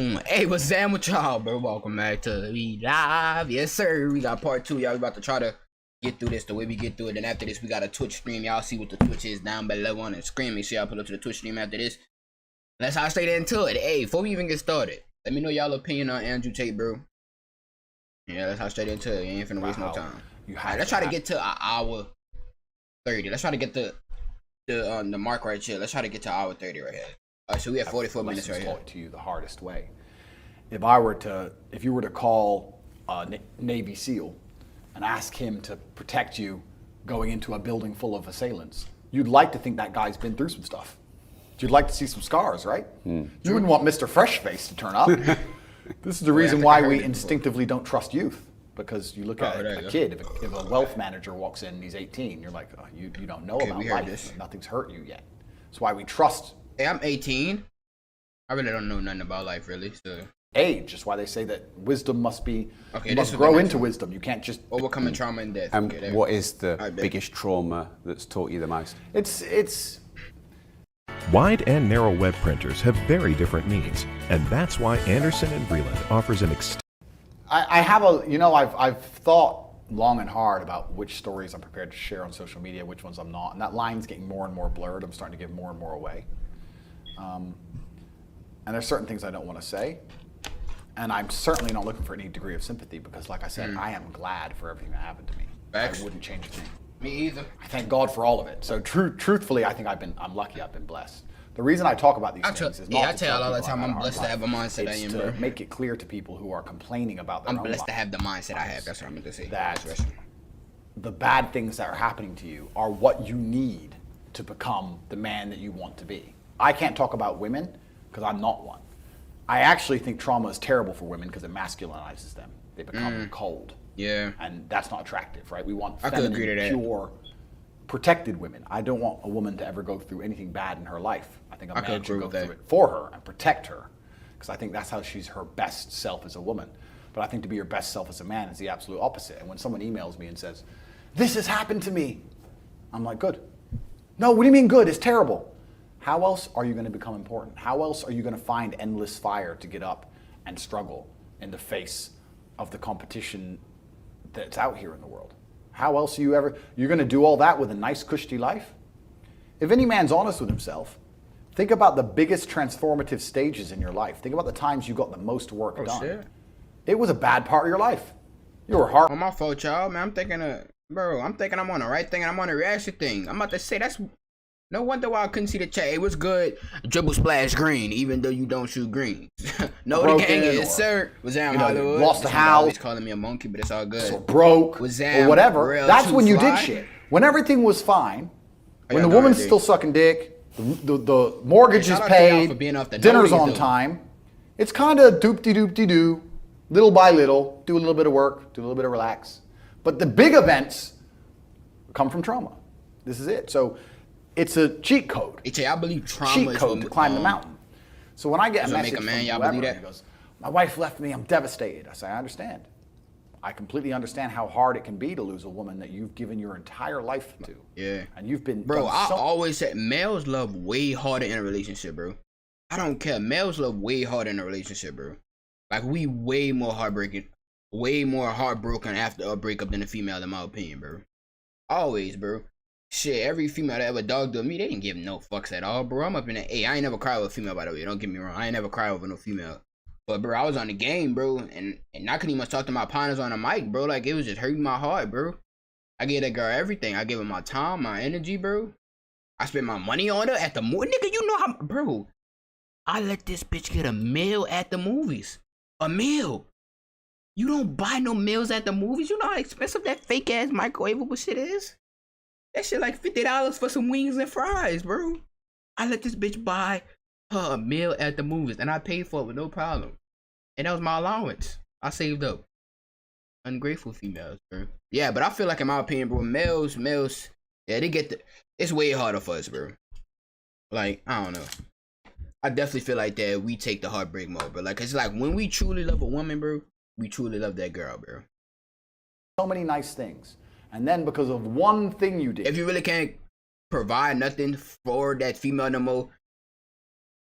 Hey, what's Sam with y'all, bro? Welcome back to We Live. Yes, sir. We got part 2, y'all. We about to try to get through this the way we get through it. Then after this, we got a Twitch stream. Y'all see what the Twitch is down below on the screen. Make sure y'all pull up to the Twitch stream after this. Let's how straight into it. Hey, before we even get started, let me know y'all opinion on Andrew Tate, bro. Yeah, let's how straight into it. You ain't finna waste no time. Alright, let's try to get to an hour 30. Let's try to get the mark right here. Let's try to get to hour 30 right here. Alright, so we have 44 minutes right here. To you the hardest way. If you were to call a Navy SEAL and ask him to protect you going into a building full of assailants, you'd like to think that guy's been through some stuff. You'd like to see some scars, right? You wouldn't want Mr. Freshface to turn up. This is the reason why we instinctively don't trust youth. Because you look at a kid, if a wealth manager walks in and he's 18, you're like, oh, you don't know about life. Nothing's hurt you yet. That's why we trust. Hey, I'm 18. I really don't know nothing about life, really. So age is why they say that wisdom must grow into wisdom. You can't just overcoming trauma and death. And what is the biggest trauma that's taught you the most? It's Wide and narrow web printers have very different needs, and that's why Anderson and Breland offers an I've thought long and hard about which stories I'm prepared to share on social media, which ones I'm not, and that line's getting more and more blurred. I'm starting to give more and more away. And there's certain things I don't want to say. And I'm certainly not looking for any degree of sympathy because, like I said, I am glad for everything that happened to me. I wouldn't change a thing. Me either. I thank God for all of it. So truthfully, I think I'm lucky. I've been blessed. The reason I talk about these things is not I tell y'all all the time I'm blessed to have a mindset I am, bro. Make it clear to people who are complaining about their own I'm blessed life to have the mindset I have. That's what I'm going to say. That the bad things that are happening to you are what you need to become the man that you want to be. I can't talk about women because I'm not one. I actually think trauma is terrible for women because it masculinizes them. They become cold. Yeah. And that's not attractive, right? We want feminine, pure, protected women. I don't want a woman to ever go through anything bad in her life. I think a man should go through it for her and protect her because I think that's how she's her best self as a woman. But I think to be your best self as a man is the absolute opposite. And when someone emails me and says, "This has happened to me," I'm like, good. No, what do you mean good? It's terrible. How else are you going to become important? How else are you going to find endless fire to get up and struggle in the face of the competition that's out here in the world? How else are you're going to do all that with a nice, cushy life? If any man's honest with himself, think about the biggest transformative stages in your life. Think about the times you got the most work done. Shit. It was a bad part of your life. You were hard. On my fault, y'all, man. I'm thinking I'm on the right thing and I'm on the reaction thing. I'm about to say that's no wonder why I couldn't see the chat. It was good. Dribble splash green, even though you don't shoot green. No, the gang is sir. Was that Hollywood? Lost the house. He's calling me a monkey, but it's all good. So broke. Was or whatever. That's when you did shit. When everything was fine. When the woman's still sucking dick. The mortgage is paid. Dinner's on time. It's kind of doop-de-doop-de-doo. Little by little. Do a little bit of work. Do a little bit of relax. But the big events come from trauma. This is it. So it's a cheat code. I believe trauma cheat code to climb the mountain. So when I get a message from whoever, believe that? He goes, "My wife left me, I'm devastated." I say, I understand. I completely understand how hard it can be to lose a woman that you've given your entire life to. Yeah. And you've been... Bro, I always said males love way harder in a relationship, bro. I don't care. Males love way harder in a relationship, bro. Like, we way more heartbroken after a breakup than a female, in my opinion, bro. Always, bro. Shit, every female that ever dogged on me, they didn't give no fucks at all, bro. I'm up in the I ain't never cried with a female, by the way. Don't get me wrong. I ain't never cried over no female. But, bro, I was on the game, bro. And I couldn't even talk to my partners on the mic, bro. Like, it was just hurting my heart, bro. I gave that girl everything. I gave her my time, my energy, bro. I spent my money on her at the movie. Nigga, you know how... Bro, I let this bitch get a meal at the movies. A meal. You don't buy no meals at the movies. You know how expensive that fake-ass microwavable shit is? That shit like $50 for some wings and fries, bro. I let this bitch buy her a meal at the movies, and I paid for it with no problem. And that was my allowance. I saved up. Ungrateful females, bro. Yeah, but I feel like, in my opinion, bro, males, yeah, they get the... It's way harder for us, bro. Like, I don't know. I definitely feel like that we take the heartbreak mode, bro. Like, it's like when we truly love a woman, bro, we truly love that girl, bro. So many nice things. And then because of one thing you did. If you really can't provide nothing for that female no more,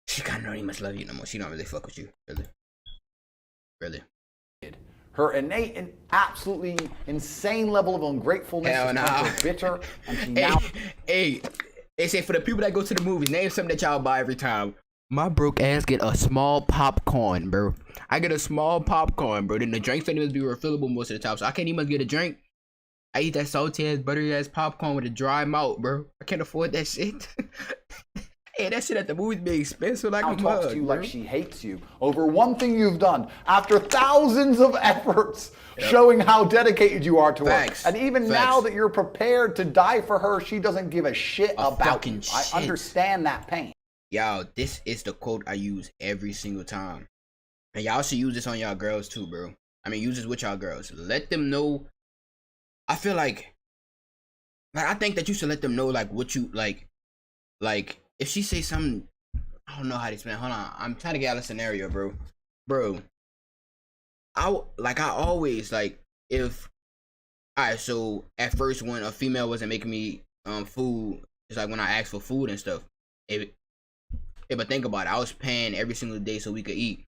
she kind of don't even much love you no more. She don't really fuck with you, really. Really? Her innate and absolutely insane level of ungratefulness is her bitter, and she now. Hey, they say for the people that go to the movies, name something that y'all buy every time. My broke ass get a small popcorn, bro. I get a small popcorn, bro. Then the drinks don't even be refillable most of the time, so I can't even get a drink. I eat that salty ass, buttery ass popcorn with a dry mouth, bro. I can't afford that shit. Hey, that shit at the movies be expensive like a mug. Talks to you like she hates you over one thing you've done after thousands of efforts showing how dedicated you are to her. And even now that you're prepared to die for her, she doesn't give a shit about you. I understand that pain. Y'all, this is the quote I use every single time. And y'all should use this on y'all girls too, bro. I mean, use this with y'all girls. Let them know. I feel like I think that you should let them know, like, what you, like, if she say something, I don't know how to explain. Hold on, I'm trying to get out of a scenario, bro. I always, like, if, alright, so at first when a female wasn't making me food, it's like when I asked for food and stuff. But think about it, I was paying every single day so we could eat.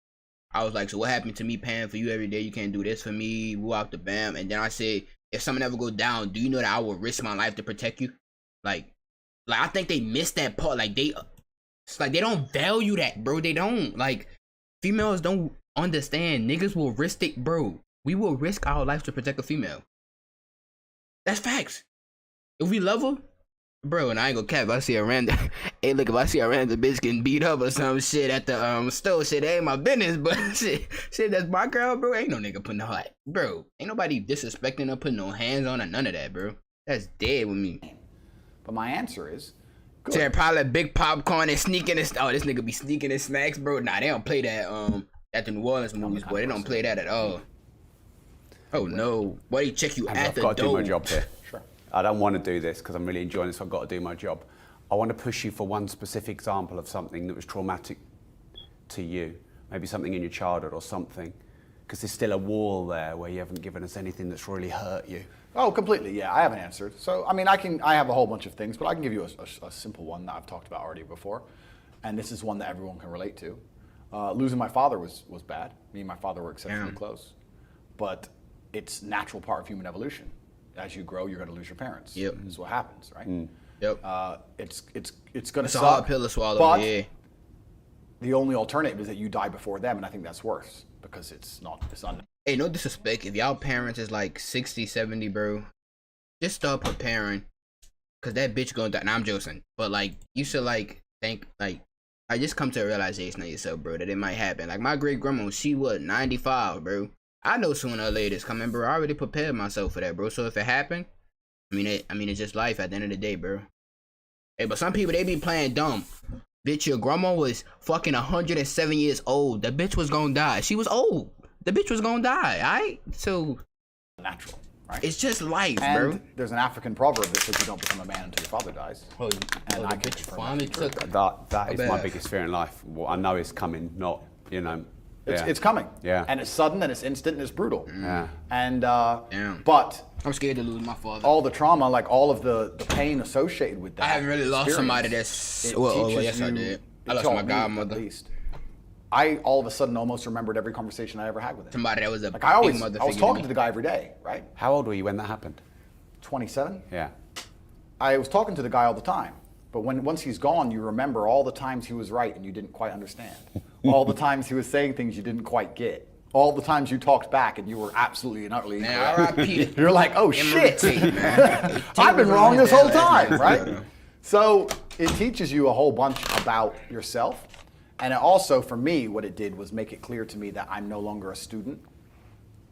I was like, so what happened to me paying for you every day? You can't do this for me. Woo out the bam. And then I said, if something ever go down, do you know that I will risk my life to protect you? Like I think they miss that part. Like it's like they don't value that, bro. They don't. Like, females don't understand. Niggas will risk it, bro. We will risk our life to protect a female. That's facts. If we love her, bro, and I ain't gonna cap. If I see a random, hey, look, if I see a random bitch getting beat up or some shit at the store, shit, that ain't my business. But shit, that's my girl, bro. Ain't no nigga putting her, bro. Ain't nobody disrespecting her, putting no hands on her, none of that, bro. That's dead with me. But my answer is, good. So probably a big popcorn and sneaking this. Oh, this nigga be sneaking his snacks, bro. Nah, they don't play that at the New Orleans movies, boy. They don't play that at all. Oh no, boy, they check you at the door. I've got to do my job here. Sure. I don't want to do this because I'm really enjoying this. So I've got to do my job. I want to push you for one specific example of something that was traumatic to you, maybe something in your childhood or something, because there's still a wall there where you haven't given us anything that's really hurt you. Oh, completely. Yeah, I haven't answered. So, I mean, I have a whole bunch of things, but I can give you a simple one that I've talked about already before. And this is one that everyone can relate to. Losing my father was bad. Me and my father were exceptionally close. But it's natural part of human evolution. As you grow, you're going to lose your parents. Yep. This is what happens, right? Yep. It's going to suck. It's a hard pill to swallow, but yeah. The only alternative is that you die before them, and I think that's worse because it's not. Hey, no disrespect. If y'all parents is like 60, 70, bro, just start preparing, cause that bitch gonna die. Nah, I'm joking. But like, you should like think like, I just come to a realization of yourself, bro, that it might happen. Like my great grandma, she was 95, bro. I know sooner or later it's coming, bro. I already prepared myself for that, bro. So if it happened, I mean, it's just life at the end of the day, bro. Hey, but some people, they be playing dumb. Bitch, your grandma was fucking 107 years old. The bitch was gonna die. She was old. The bitch was gonna die, alright? So natural, right? It's just life, and bro. There's an African proverb that says you don't become a man until your father dies. And I could finally took that is my biggest fear in life. What I know is coming, not, you know. It's coming. Yeah. And it's sudden and it's instant and it's brutal. Yeah. And but I'm scared to lose my father. All the trauma, like all of the pain associated with that. I haven't really lost somebody that's yes, I did. I lost my godmother. At least. I all of a sudden almost remembered every conversation I ever had with him. Somebody that was a like I was talking to the guy every day, right? How old were you when that happened? 27. Yeah. I was talking to the guy all the time, but once he's gone, you remember all the times he was right and you didn't quite understand. All the times he was saying things you didn't quite get. All the times you talked back and you were absolutely and utterly incorrect. You're like, oh shit, I've been wrong this whole time, right? So it teaches you a whole bunch about yourself. And it also, for me, what it did was make it clear to me that I'm no longer a student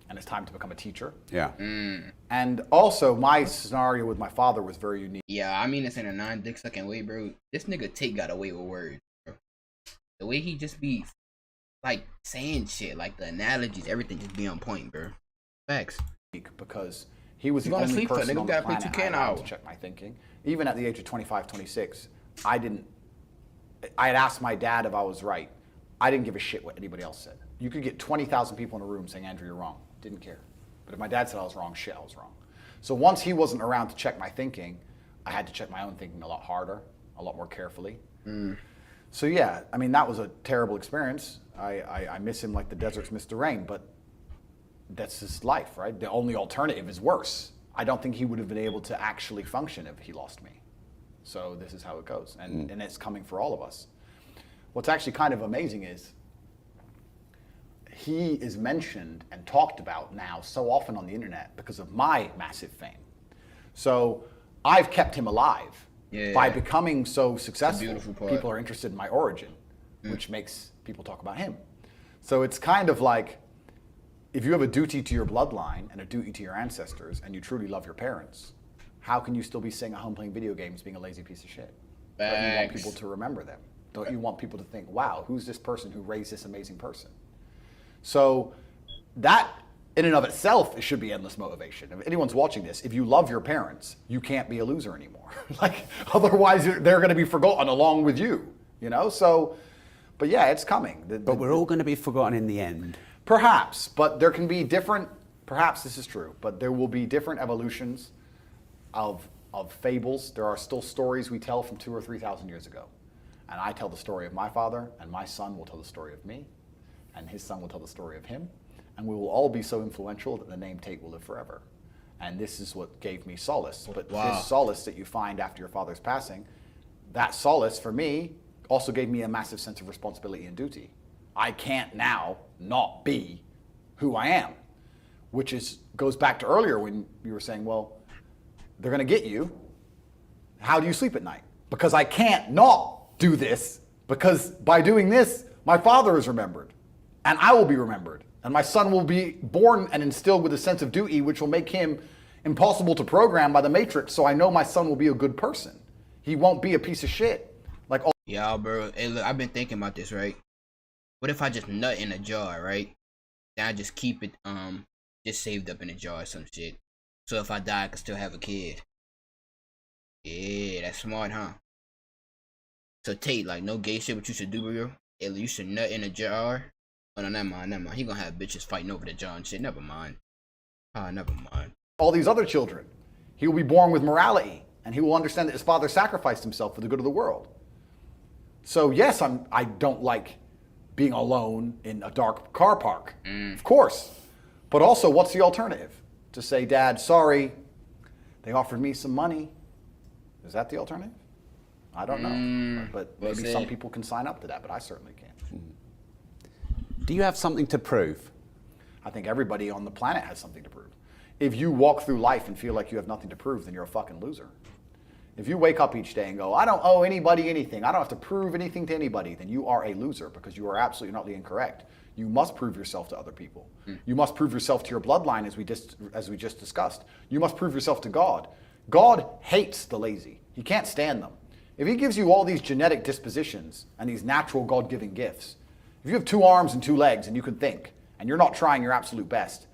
and it's time to become a teacher. Yeah. And also, my scenario with my father was very unique. Yeah, I mean, it's in a non-dick-sucking way, bro. This nigga Tate got away with words, bro. The way he just be, like, saying shit, like the analogies, everything just be on point, bro. Facts. Because he was the only person on the planet I allowed to check my thinking. Even at the age of 25, 26, I had asked my dad if I was right. I didn't give a shit what anybody else said. You could get 20,000 people in a room saying, Andrew, you're wrong. Didn't care. But if my dad said I was wrong, shit, I was wrong. So once he wasn't around to check my thinking, I had to check my own thinking a lot harder, a lot more carefully. So yeah, I mean, that was a terrible experience. I miss him like the deserts miss the rain, but that's his life, right? The only alternative is worse. I don't think he would have been able to actually function if he lost me. So this is how it goes, and it's coming for all of us. What's actually kind of amazing is he is mentioned and talked about now so often on the internet because of my massive fame. So I've kept him alive by becoming so successful. People are interested in my origin, which makes people talk about him. So it's kind of like, if you have a duty to your bloodline and a duty to your ancestors and you truly love your parents, how can you still be sitting at home playing video games being a lazy piece of shit? Don't you want people to remember them? Don't you want people to think, wow, who's this person who raised this amazing person? So that in and of itself, it should be endless motivation. If anyone's watching this, if you love your parents, you can't be a loser anymore. Like, otherwise they're going to be forgotten along with you, you know? So, but yeah, it's coming. But we're all going to be forgotten in the end. Perhaps, but there can be different, perhaps this is true, but there will be different evolutions of fables. There are still stories we tell from 2,000 or 3,000 years ago. And I tell the story of my father, and my son will tell the story of me, and his son will tell the story of him. And we will all be so influential that the name Tate will live forever. And this is what gave me solace. But this solace that you find after your father's passing, that solace for me also gave me a massive sense of responsibility and duty. I can't now not be who I am, which goes back to earlier when you were saying, well, they're going to get you. How do you sleep at night? Because I can't not do this, because by doing this, my father is remembered, and I will be remembered, and my son will be born and instilled with a sense of duty, which will make him impossible to program by the Matrix, so I know my son will be a good person. He won't be a piece of shit. Like, yeah, bro. Hey, look, I've been thinking about this, right? What if I just nut in a jar, right? Then I just keep it just saved up in a jar or some shit. So if I die, I can still have a kid. Yeah, that's smart, huh? So Tate, like, no gay shit, what you should do, bro? Hey, you should nut in a jar. Oh no, never mind. He gonna have bitches fighting over the jar and shit. Never mind. Never mind. All these other children, he will be born with morality, and he will understand that his father sacrificed himself for the good of the world. So yes, I don't like being alone in a dark car park, of course. But also, what's the alternative? To say, Dad, sorry, they offered me some money. Is that the alternative? I don't know. But maybe some people can sign up to that, but I certainly can't. Do you have something to prove? I think everybody on the planet has something to prove. If you walk through life and feel like you have nothing to prove, then you're a fucking loser. If you wake up each day and go, I don't owe anybody anything, I don't have to prove anything to anybody, then you are a loser, because you are absolutely not incorrect. You must prove yourself to other people. You must prove yourself to your bloodline, as we just discussed. You must prove yourself to God. God hates the lazy. He can't stand them. If he gives you all these genetic dispositions and these natural God-given gifts, if you have 2 arms and 2 legs and you can think, and you're not trying your absolute best,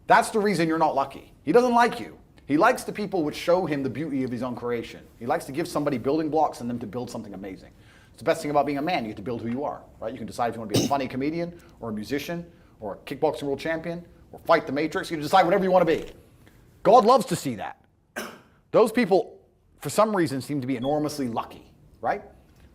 that's the reason you're not lucky. He doesn't like you. He likes the people which show him the beauty of his own creation. He likes to give somebody building blocks and them to build something amazing. It's the best thing about being a man. You get to build who you are, right? You can decide if you want to be a funny comedian or a musician or a kickboxing world champion or fight the Matrix. You can decide whatever you want to be. God loves to see that. Those people, for some reason, seem to be enormously lucky, right?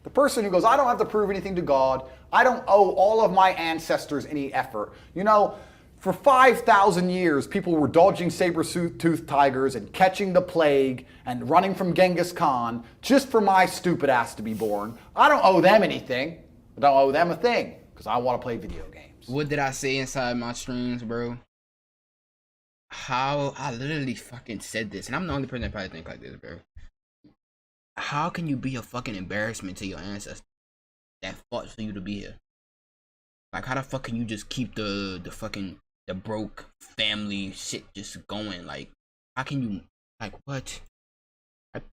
The person who goes, I don't have to prove anything to God. I don't owe all of my ancestors any effort. You know, for 5,000 years, people were dodging saber-toothed tigers and catching the plague and running from Genghis Khan just for my stupid ass to be born. I don't owe them anything. I don't owe them a thing, because I want to play video games. What did I say inside my streams, bro? How I literally fucking said this, and I'm the only person that probably think like this, bro. How can you be a fucking embarrassment to your ancestors that fought for you to be here? Like, how the fuck can you just keep the broke family shit just going? Like, how can you, like, what?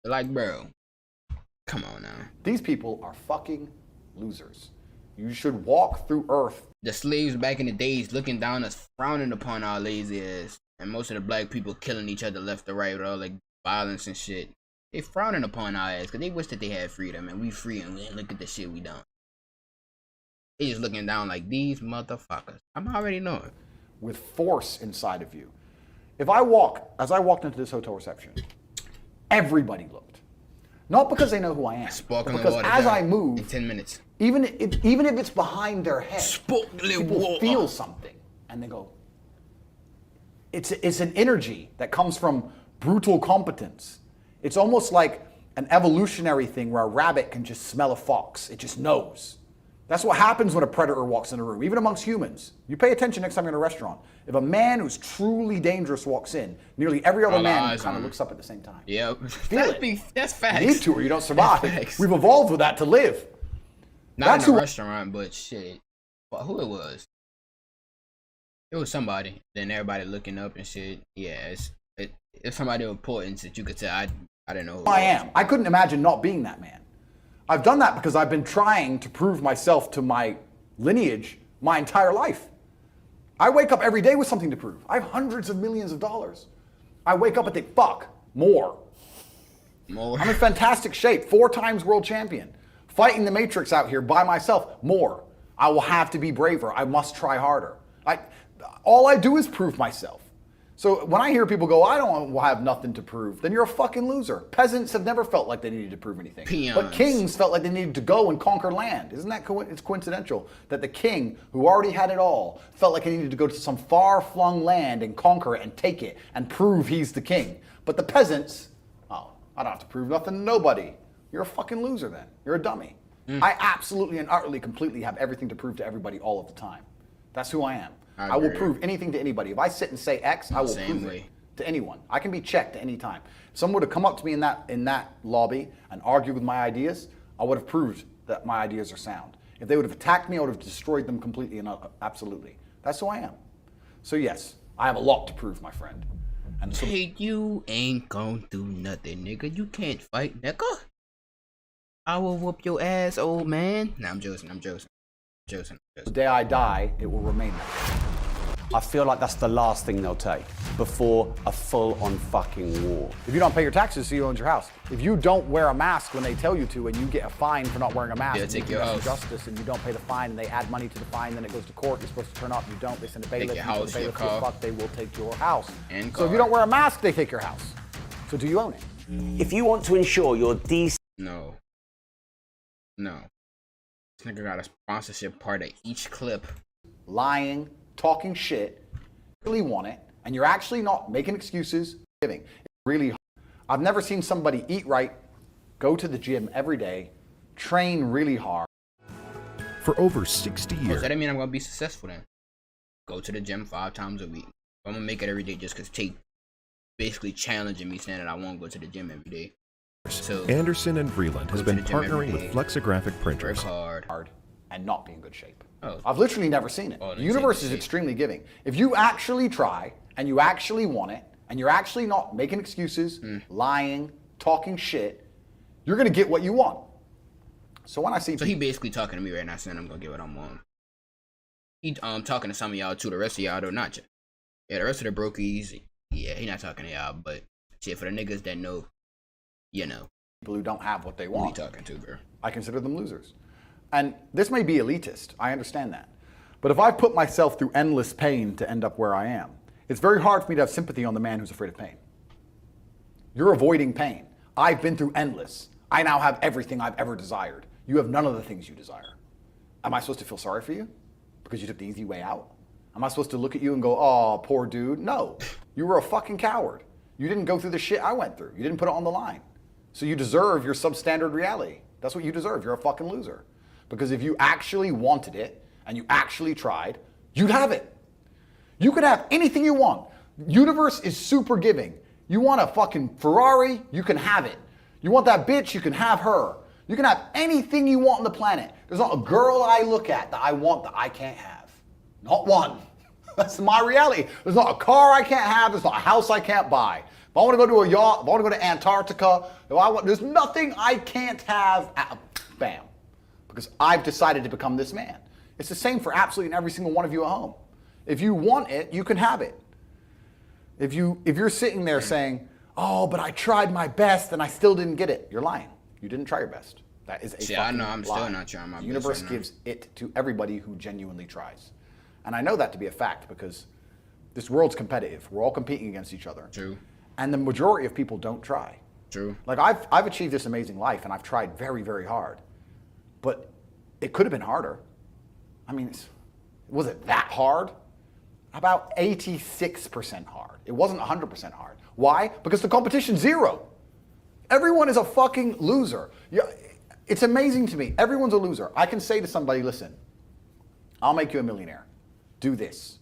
Like, bro, come on now. These people are fucking losers. You should walk through earth. The slaves back in the days looking down us, frowning upon our lazy ass, and most of the black people killing each other left or right with all like violence and shit. They frowning upon our ass because they wish that they had freedom, and we free, and look at the shit we done. They just looking down like, these motherfuckers. I'm already knowing. With force inside of you. As I walked into this hotel reception, everybody looked. Not because they know who I am, but because as I moved, in 10 minutes. Even if it's behind their head, people feel something, and they go. It's an energy that comes from brutal competence. It's almost like an evolutionary thing where a rabbit can just smell a fox. It just knows. That's what happens when a predator walks in a room, even amongst humans. You pay attention next time you're in a restaurant. If a man who's truly dangerous walks in, nearly every other man kind of looks up at the same time. Yeah, that's facts. You need to, or you don't survive. We've evolved with that to live. Not in a restaurant, but shit. Well, who it was? It was somebody. Then everybody looking up and shit. Yeah, it's somebody of importance that you could tell. I didn't know who I am. I couldn't imagine not being that man. I've done that because I've been trying to prove myself to my lineage my entire life. I wake up every day with something to prove. I have hundreds of millions of dollars. I wake up and think, fuck, more. I'm in fantastic shape, 4 times world champion. Fighting the Matrix out here by myself, more. I will have to be braver. I must try harder. All I do is prove myself. So when I hear people go, I don't have nothing to prove, then you're a fucking loser. Peasants have never felt like they needed to prove anything. Peons. But kings felt like they needed to go and conquer land. Isn't that it's coincidental that the king, who already had it all, felt like he needed to go to some far-flung land and conquer it and take it and prove he's the king. But the peasants, oh, I don't have to prove nothing to nobody. You're a fucking loser then. You're a dummy. I absolutely and utterly, completely have everything to prove to everybody all of the time. That's who I am. I will prove anything to anybody. If I sit and say X, I will prove it to anyone. I can be checked at any time. If someone would have come up to me in that lobby and argued with my ideas, I would have proved that my ideas are sound. If they would have attacked me, I would have destroyed them completely and absolutely. That's who I am. So yes, I have a lot to prove, my friend. And so, hey, you ain't gonna do nothing, nigga. You can't fight, nigga. I will whoop your ass, old man. Nah, I'm joking. The day I die, it will remain that way. I feel like that's the last thing they'll take before a full-on fucking war. If you don't pay your taxes, so you own your house. If you don't wear a mask when they tell you to, and you get a fine for not wearing a mask, they'll take your house. Justice, and you don't pay the fine, and they add money to the fine, then it goes to court. You're supposed to turn up. You don't. They send a bailiff. Take your house, your car. Fuck, they will take your house. And so if you don't wear a mask, they take your house. So do you own it? If you want to ensure you're decent. No. This nigga got a sponsorship part of each clip. Lying, talking shit, really want it, and you're actually not making excuses, giving. It's really hard. I've never seen somebody eat right, go to the gym every day, train really hard. For over 60 years. Does that mean I'm gonna be successful then? Go to the gym 5 times a week. I'm gonna make it every day just because Tate basically challenging me, saying that I won't go to the gym every day. So Anderson and Vreeland has been partnering with flexographic printers. Work hard and not be in good shape. Oh. I've literally never seen it. The universe is extremely giving. If you actually try and you actually want it and you're actually not making excuses, lying, talking shit, you're gonna get what you want. So when I see he basically talking to me right now saying I'm gonna get what I want. He talking to some of y'all too. The rest of y'all though, not you. Yeah, the rest of the brokies, yeah, he not talking to y'all, but shit, for the niggas that know, you know. People who don't have what they want. Who you talking to, bro? I consider them losers. And this may be elitist, I understand that. But if I put myself through endless pain to end up where I am, it's very hard for me to have sympathy on the man who's afraid of pain. You're avoiding pain. I've been through endless. I now have everything I've ever desired. You have none of the things you desire. Am I supposed to feel sorry for you because you took the easy way out? Am I supposed to look at you and go, oh, poor dude? No, you were a fucking coward. You didn't go through the shit I went through. You didn't put it on the line. So you deserve your substandard reality. That's what you deserve. You're a fucking loser. Because if you actually wanted it and you actually tried, you'd have it. You could have anything you want. Universe is super giving. You want a fucking Ferrari, you can have it. You want that bitch, you can have her. You can have anything you want on the planet. There's not a girl I look at that I want that I can't have. Not one. That's my reality. There's not a car I can't have. There's not a house I can't buy. If I want to go to a yacht, if I want to go to Antarctica, there's nothing I can't have. Bam. Because I've decided to become this man. It's the same for absolutely every single one of you at home. If you want it, you can have it. If you're sitting there saying, oh, but I tried my best and I still didn't get it, you're lying. You didn't try your best. That is a fucking I know I'm lie. still not trying my best. The universe gives it to everybody who genuinely tries. And I know that to be a fact because this world's competitive. We're all competing against each other. True. And the majority of people don't try. True. Like I've achieved this amazing life and I've tried very, very hard. But It could have been harder. I mean, was it that hard? About 86% hard. It wasn't 100% hard. Why? Because the competition's zero. Everyone is a fucking loser. It's amazing to me. Everyone's a loser. I can say to somebody, listen, I'll make you a millionaire. Do this.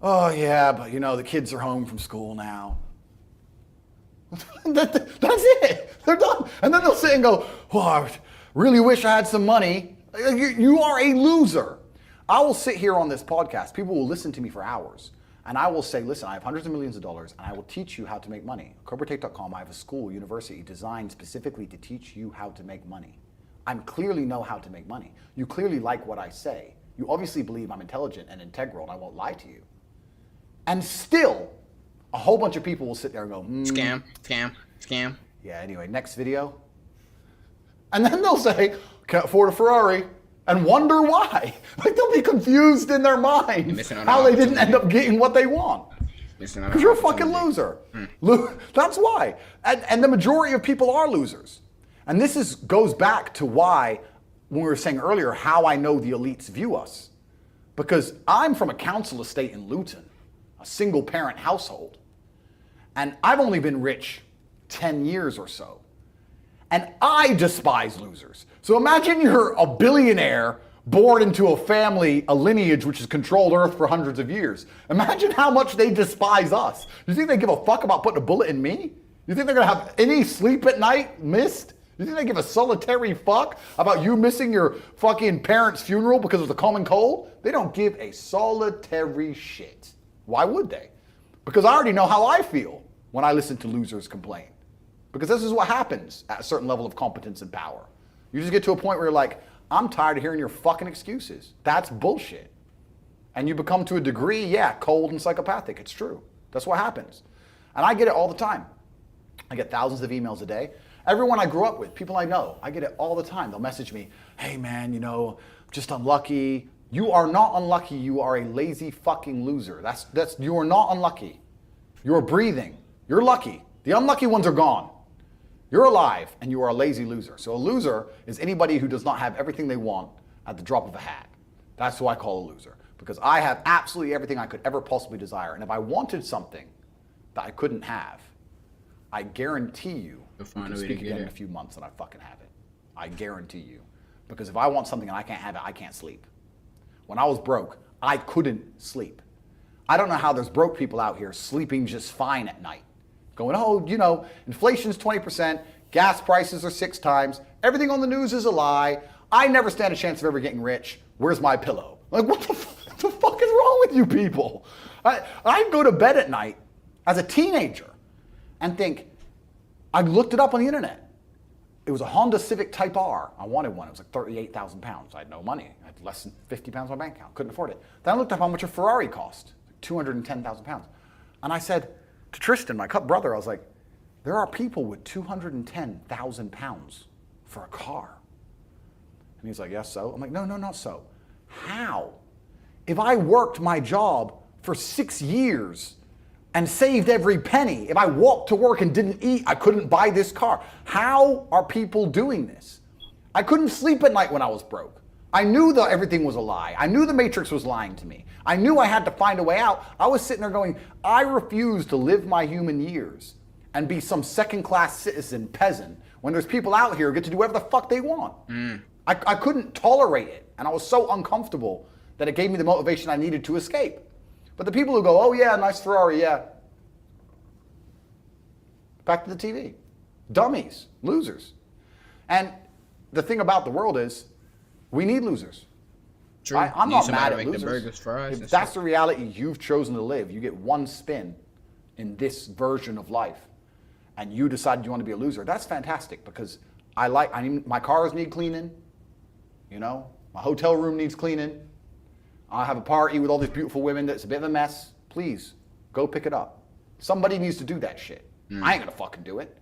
Oh yeah, but the kids are home from school now. That's it. They're done. And then they'll sit and go, oh, I really wish I had some money. You are a loser. I will sit here on this podcast. People will listen to me for hours. And I will say, listen, I have hundreds of millions of dollars and I will teach you how to make money. pt.2, I have a school, university designed specifically to teach you how to make money. I clearly know how to make money. You clearly like what I say. You obviously believe I'm intelligent and integral and I won't lie to you. And still, a whole bunch of people will sit there and go, Scam. Yeah, anyway, next video. And then they'll say, can't afford a Ferrari. And wonder why. Like they'll be confused in their minds how they didn't end up getting what they want. Because you're a fucking loser. That's why. And the majority of people are losers. And this goes back to why, when we were saying earlier, how I know the elites view us. Because I'm from a council estate in Luton, a single parent household. And I've only been rich 10 years or so. And I despise losers. So imagine you're a billionaire born into a family, a lineage which has controlled Earth for hundreds of years. Imagine how much they despise us. You think they give a fuck about putting a bullet in me? You think they're gonna have any sleep at night missed? You think they give a solitary fuck about you missing your fucking parents' funeral because of the common cold? They don't give a solitary shit. Why would they? Because I already know how I feel when I listen to losers complain. Because this is what happens at a certain level of competence and power. You just get to a point where you're like, I'm tired of hearing your fucking excuses. That's bullshit. And you become, to a degree, cold and psychopathic. It's true. That's what happens. And I get it all the time. I get thousands of emails a day. Everyone I grew up with, people I know, I get it all the time. They'll message me, hey man, just unlucky. You are not unlucky. You are a lazy fucking loser. You are not unlucky. You're breathing. You're lucky. The unlucky ones are gone. You're alive and you are a lazy loser. So a loser is anybody who does not have everything they want at the drop of a hat. That's who I call a loser. Because I have absolutely everything I could ever possibly desire. And if I wanted something that I couldn't have, I guarantee you, we can speak again in a few months and I fucking have it. I guarantee you. Because if I want something and I can't have it, I can't sleep. When I was broke, I couldn't sleep. I don't know how there's broke people out here sleeping just fine at night. Going, inflation's 20%, gas prices are 6 times, everything on the news is a lie, I never stand a chance of ever getting rich, where's my pillow? Like, what the fuck is wrong with you people? I go to bed at night as a teenager and think, I looked it up on the internet. It was a Honda Civic Type R. I wanted one. It was like 38,000 pounds. I had no money. I had less than 50 pounds in my bank account. Couldn't afford it. Then I looked up how much a Ferrari cost, 210,000 pounds. And I said to Tristan, my brother, I was like, there are people with 210,000 pounds for a car. And he's like, yes, so? I'm like, no, not so. How? If I worked my job for 6 years and saved every penny, if I walked to work and didn't eat, I couldn't buy this car. How are people doing this? I couldn't sleep at night when I was broke. I knew that everything was a lie. I knew the Matrix was lying to me. I knew I had to find a way out. I was sitting there going, I refuse to live my human years and be some second-class citizen peasant when there's people out here who get to do whatever the fuck they want. I couldn't tolerate it, and I was so uncomfortable that it gave me the motivation I needed to escape. But the people who go, oh yeah, nice Ferrari, yeah. Back to the TV. Dummies, losers. And the thing about the world is, we need losers. True. I'm not mad at make losers. The burgers, fries, if that's the reality you've chosen to live, you get one spin in this version of life, and you decided you want to be a loser, that's fantastic, because my cars need cleaning, my hotel room needs cleaning, I have a party with all these beautiful women that's a bit of a mess. Please, go pick it up. Somebody needs to do that shit. I ain't gonna fucking do it.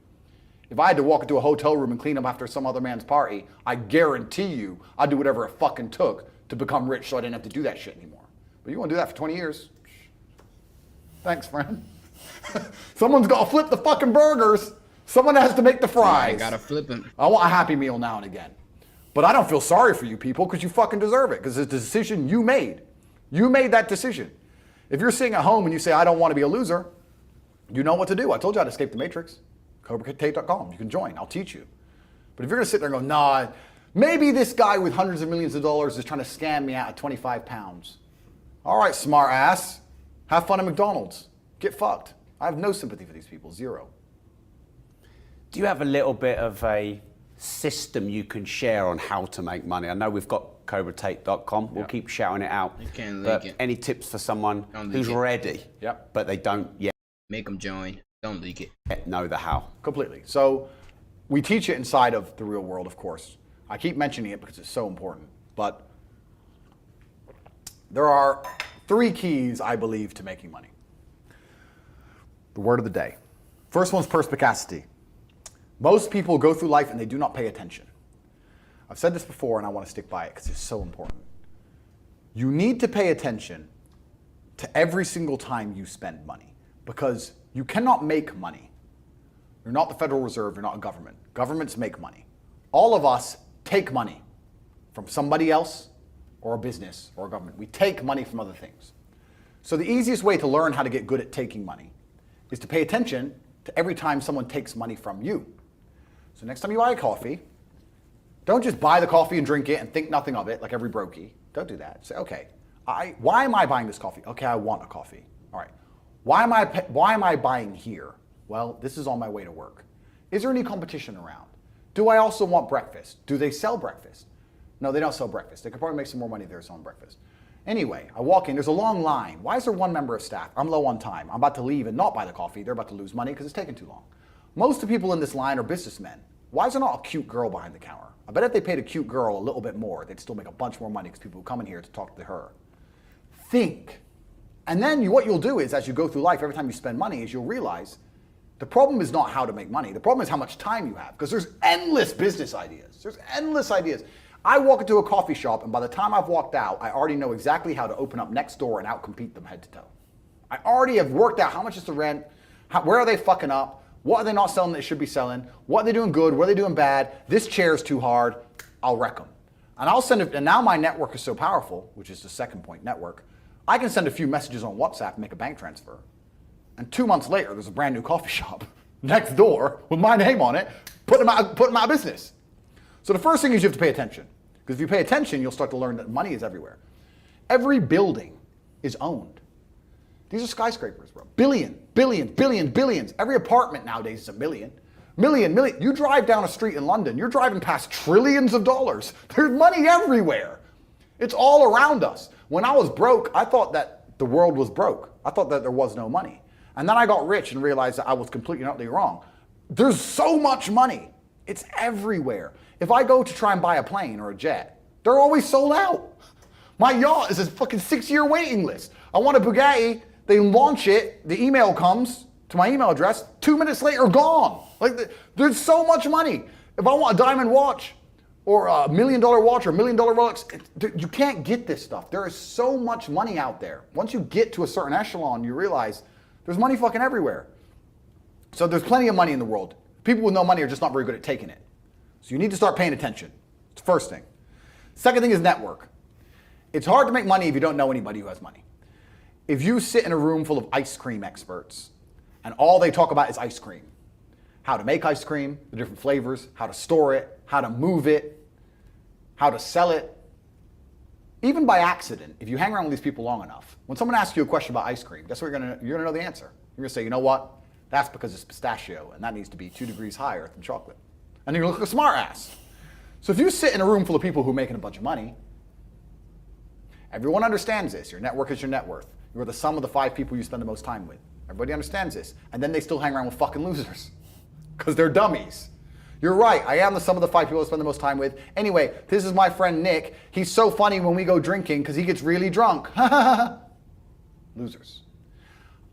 If I had to walk into a hotel room and clean up after some other man's party, I guarantee you I'd do whatever it fucking took to become rich so I didn't have to do that shit anymore. But you want to do that for 20 years? Thanks, friend. Someone's got to flip the fucking burgers. Someone has to make the fries. I gotta flip them. I want a Happy Meal now and again. But I don't feel sorry for you people because you fucking deserve it, because it's a decision you made. You made that decision. If you're sitting at home and you say, I don't want to be a loser, you know what to do. I told you how to escape the matrix. pt.2. You can join. I'll teach you. But if you're going to sit there and go, nah, maybe this guy with hundreds of millions of dollars is trying to scam me out of 25 pounds. All right, smart ass. Have fun at McDonald's. Get fucked. I have no sympathy for these people. Zero. Do you have a little bit of a system you can share on how to make money? I know we've got pt.2. We'll keep shouting it out. You can't but leak it. Any tips for someone who's ready, but they don't yet? Make them join. Don't leak it. Know the how. Completely. So we teach it inside of the real world, of course. I keep mentioning it because it's so important. But there are 3 keys, I believe, to making money. The word of the day. First one's perspicacity. Most people go through life and they do not pay attention. I've said this before and I want to stick by it because it's so important. You need to pay attention to every single time you spend money, because you cannot make money. You're not the Federal Reserve, you're not a government. Governments make money. All of us take money from somebody else or a business or a government. We take money from other things. So the easiest way to learn how to get good at taking money is to pay attention to every time someone takes money from you. So next time you buy a coffee, don't just buy the coffee and drink it and think nothing of it like every brokey. Don't do that. Say, okay, why am I buying this coffee? Okay, I want a coffee. All right. Why am I buying here? Well, this is on my way to work. Is there any competition around? Do I also want breakfast? Do they sell breakfast? No, they don't sell breakfast. They could probably make some more money if they were selling breakfast. Anyway, I walk in, there's a long line. Why is there 1 member of staff? I'm low on time. I'm about to leave and not buy the coffee. They're about to lose money because it's taking too long. Most of the people in this line are businessmen. Why is there not a cute girl behind the counter? I bet if they paid a cute girl a little bit more, they'd still make a bunch more money because people would come in here to talk to her. Think. And then what you'll do is, as you go through life, every time you spend money, is you'll realize the problem is not how to make money. The problem is how much time you have, because there's endless business ideas. There's endless ideas. I walk into a coffee shop, and by the time I've walked out, I already know exactly how to open up next door and outcompete them head to toe. I already have worked out how much is the rent, where are they fucking up, what are they not selling that they should be selling, what are they doing good, what are they doing bad, this chair's too hard, I'll wreck them. And I'll send it, and now my network is so powerful, which is the second point, network, I can send a few messages on WhatsApp and make a bank transfer. And 2 months later, there's a brand new coffee shop next door with my name on it, put them out of business. So the first thing is you have to pay attention. Because if you pay attention, you'll start to learn that money is everywhere. Every building is owned. These are skyscrapers, bro. Billions. Every apartment nowadays is a million. Million. You drive down a street in London, you're driving past trillions of dollars. There's money everywhere. It's all around us. When I was broke, I thought that the world was broke. I thought that there was no money. And then I got rich and realized that I was completely and utterly wrong. There's so much money. It's everywhere. If I go to try and buy a plane or a jet, they're always sold out. My yacht is a fucking 6-year waiting list. I want a Bugatti, they launch it, the email comes to my email address, 2 minutes later, gone. Like, there's so much money. If I want a diamond watch, or $1 million watch, or $1 million Rolex, you can't get this stuff. There is so much money out there. Once you get to a certain echelon, you realize there's money fucking everywhere. So there's plenty of money in the world. People with no money are just not very good at taking it. So you need to start paying attention. It's the first thing. Second thing is network. It's hard to make money if you don't know anybody who has money. If you sit in a room full of ice cream experts and all they talk about is ice cream, how to make ice cream, the different flavors, how to store it, how to move it, how to sell it, even by accident, if you hang around with these people long enough, when someone asks you a question about ice cream, guess what you're gonna know the answer. You're gonna say, you know what? That's because it's pistachio, and that needs to be 2 degrees higher than chocolate. And you're gonna look like a smart ass. So if you sit in a room full of people who are making a bunch of money, everyone understands this. Your network is your net worth. You're the sum of the 5 people you spend the most time with. Everybody understands this. And then they still hang around with fucking losers because they're dummies. You're right, I am the sum of the 5 people I spend the most time with. Anyway, this is my friend Nick. He's so funny when we go drinking because he gets really drunk. Losers.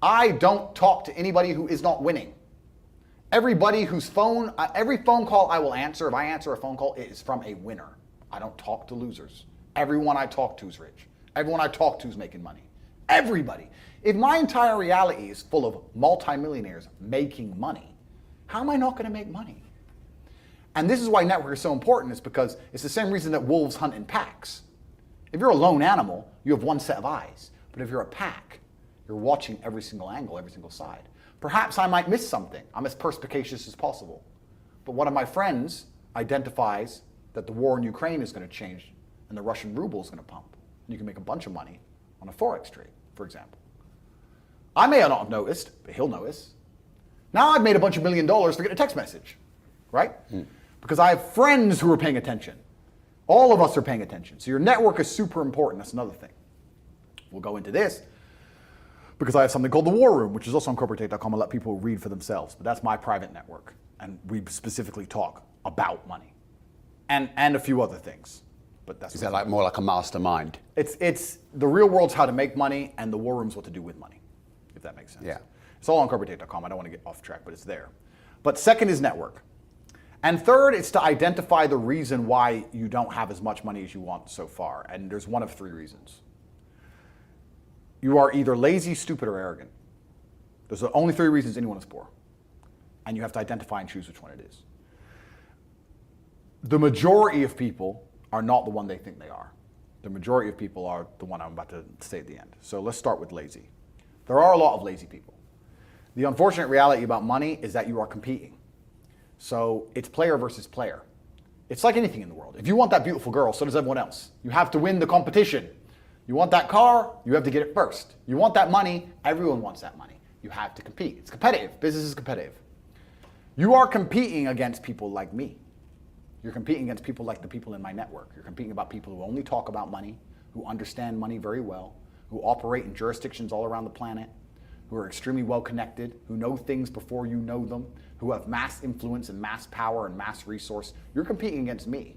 I don't talk to anybody who is not winning. Everybody whose every phone call I will answer, if I answer a phone call, it is from a winner. I don't talk to losers. Everyone I talk to is rich. Everyone I talk to is making money. Everybody. If my entire reality is full of multimillionaires making money, how am I not going to make money? And this is why network is so important, is because it's the same reason that wolves hunt in packs. If you're a lone animal, you have one set of eyes. But if you're a pack, you're watching every single angle, every single side. Perhaps I might miss something. I'm as perspicacious as possible. But one of my friends identifies that the war in Ukraine is going to change and the Russian ruble is going to pump. And you can make a bunch of money on a Forex trade, for example. I may not have noticed, but he'll notice. Now I've made a bunch of $1 million for getting a text message, right? Because I have friends who are paying attention. All of us are paying attention. So your network is super important. That's another thing. We'll go into this because I have something called the War Room, which is also on corporate.com. I'll let people read for themselves. But that's my private network. And we specifically talk about money and a few other things. But that's is that like more like a mastermind? It's the real world's how to make money, and the War Room's what to do with money, if that makes sense. Yeah. It's all on corporate.com. I don't want to get off track, but it's there. But second is network. And third, it's to identify the reason why you don't have as much money as you want so far. And there's one of 3 reasons. You are either lazy, stupid, or arrogant. Those are the only 3 reasons anyone is poor. And you have to identify and choose which one it is. The majority of people are not the one they think they are. The majority of people are the one I'm about to say at the end. So let's start with lazy. There are a lot of lazy people. The unfortunate reality about money is that you are competing. So it's player versus player. It's like anything in the world. If you want that beautiful girl, so does everyone else. You have to win the competition. You want that car, you have to get it first. You want that money, everyone wants that money. You have to compete. It's competitive. Business is competitive. You are competing against people like me. You're competing against people like the people in my network. You're competing about people who only talk about money, who understand money very well, who operate in jurisdictions all around the planet, who are extremely well connected, who know things before you know them, who have mass influence and mass power and mass resource. You're competing against me.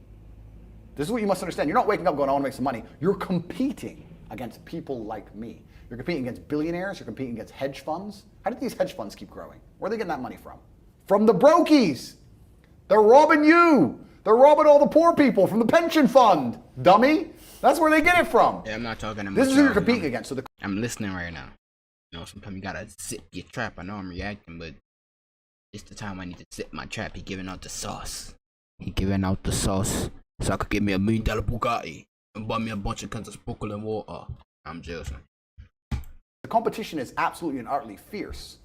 This is what you must understand. You're not waking up going, I want to make some money. You're competing against people like me. You're competing against billionaires. You're competing against hedge funds. How did these hedge funds keep growing? Where are they getting that money from? From the brokies. They're robbing you. They're robbing all the poor people from the pension fund, dummy. That's where they get it from. Yeah, I'm not talking about this is who you're competing against. So I'm listening right now. You know, sometimes you gotta zip your trap. I know I'm reacting, but it's the time I need to zip my trap. He giving out the sauce. He giving out the sauce so I could get me $1 million Bugatti and buy me a bunch of cans of sparkling water. I'm joking. The competition is absolutely and utterly fierce.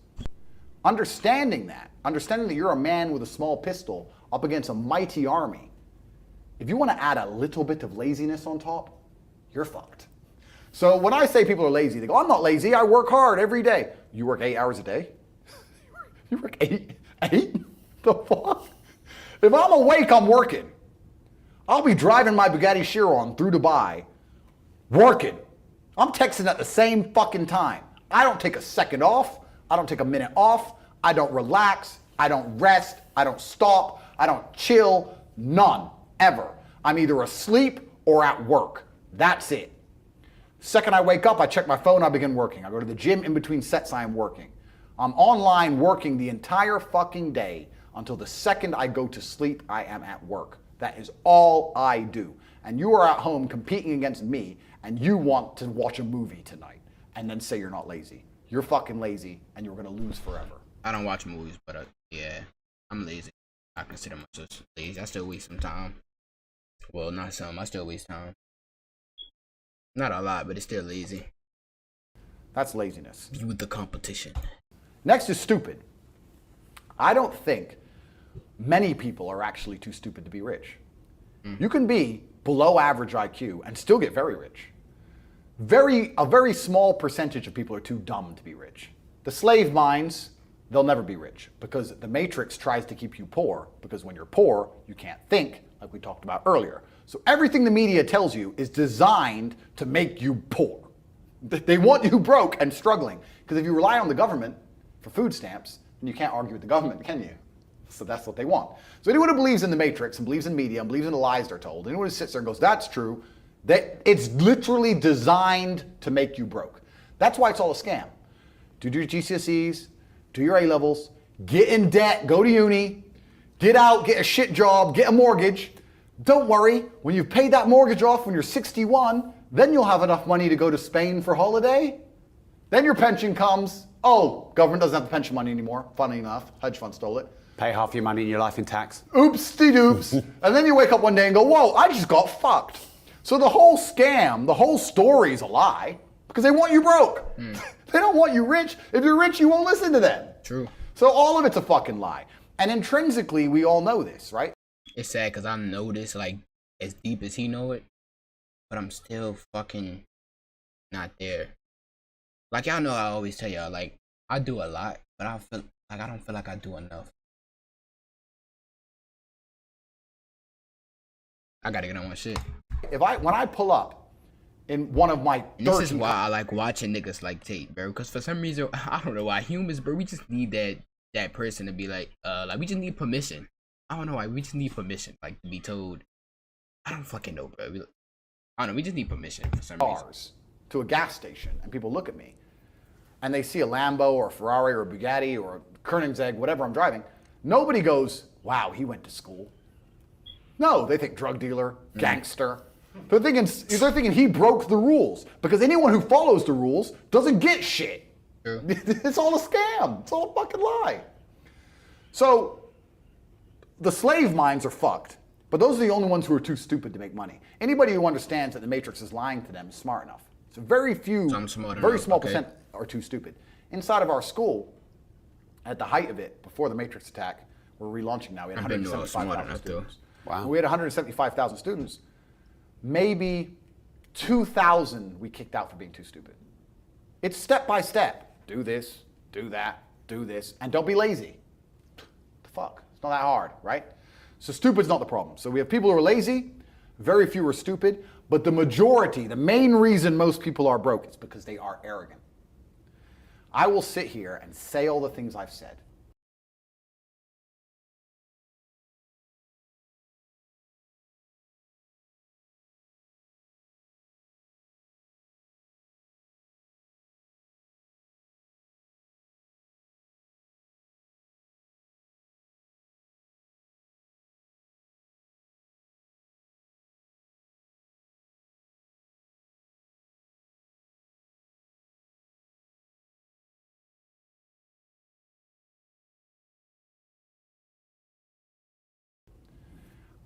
Understanding that you're a man with a small pistol up against a mighty army, if you want to add a little bit of laziness on top, you're fucked. So when I say people are lazy, they go, I'm not lazy, I work hard every day. You work 8 hours a day? You work 8? The fuck? If I'm awake, I'm working. I'll be driving my Bugatti Chiron through Dubai, working. I'm texting at the same fucking time. I don't take a second off. I don't take a minute off. I don't relax. I don't rest. I don't stop. I don't chill. None. Ever. I'm either asleep or at work. That's it. Second I wake up, I check my phone, I begin working. I go to the gym in between sets, I am working. I'm online working the entire fucking day until the second I go to sleep, I am at work. That is all I do. And you are at home competing against me, and you want to watch a movie tonight and then say you're not lazy. You're fucking lazy, and you're going to lose forever. I don't watch movies, but yeah, I'm lazy. I consider myself lazy. I still waste some time. Well, not some. I still waste time. Not a lot, but it's still lazy. That's laziness. Be with the competition. Next is stupid. I don't think many people are actually too stupid to be rich. You can be below average IQ and still get very rich. A very small percentage of people are too dumb to be rich. The slave minds, they'll never be rich because the matrix tries to keep you poor, because when you're poor, you can't think, like we talked about earlier. So everything the media tells you is designed to make you poor. They want you broke and struggling, because if you rely on the government for food stamps, then you can't argue with the government, can you? So that's what they want. So anyone who believes in the matrix and believes in media and believes in the lies they're told, anyone who sits there and goes, that's true, that it's literally designed to make you broke. That's why it's all a scam. Do your GCSEs, do your A-levels, get in debt, go to uni, get out, get a shit job, get a mortgage. Don't worry, when you've paid that mortgage off when you're 61, then you'll have enough money to go to Spain for holiday. Then your pension comes. Oh, government doesn't have the pension money anymore. Funny enough, hedge fund stole it. Pay half your money in your life in tax. Oops-de-doops. And then you wake up one day and go, whoa, I just got fucked. So the whole scam, the whole story is a lie because they want you broke. They don't want you rich. If you're rich, you won't listen to them. True. So all of it's a fucking lie. And intrinsically, we all know this, right? It's sad because I know this like as deep as he know it, but I'm still fucking not there. Like y'all know I always tell y'all, like, I do a lot, but I don't feel like I do enough. I gotta get on my shit. When I pull up in one of my 13 this is why I like watching niggas like Tate, bro. Because for some reason, I don't know why humans, bro, we just need that person to be like we just need permission. I don't know why, we just need permission, like to be told. I don't fucking know, bro. I don't know, we just need permission for some reason. To a gas station, and people look at me, and they see a Lambo or a Ferrari or a Bugatti or a Koenigsegg, whatever I'm driving. Nobody goes, wow, he went to school. No, they think drug dealer, gangster. They're thinking he broke the rules, because anyone who follows the rules doesn't get shit. True. It's all a scam. It's all a fucking lie. So the slave minds are fucked, but those are the only ones who are too stupid to make money. Anybody who understands that the Matrix is lying to them is smart enough. So very few, very small percent are too stupid. Inside of our school, at the height of it, before the Matrix attack, we're relaunching now. We had 175,000 students. Wow. We had 175,000 students. Maybe 2,000 we kicked out for being too stupid. It's step by step. Do this, do that, do this, and don't be lazy. The fuck? It's not that hard, right? So stupid's not the problem. So we have people who are lazy, very few are stupid, but the majority, the main reason most people are broke is because they are arrogant. I will sit here and say all the things I've said.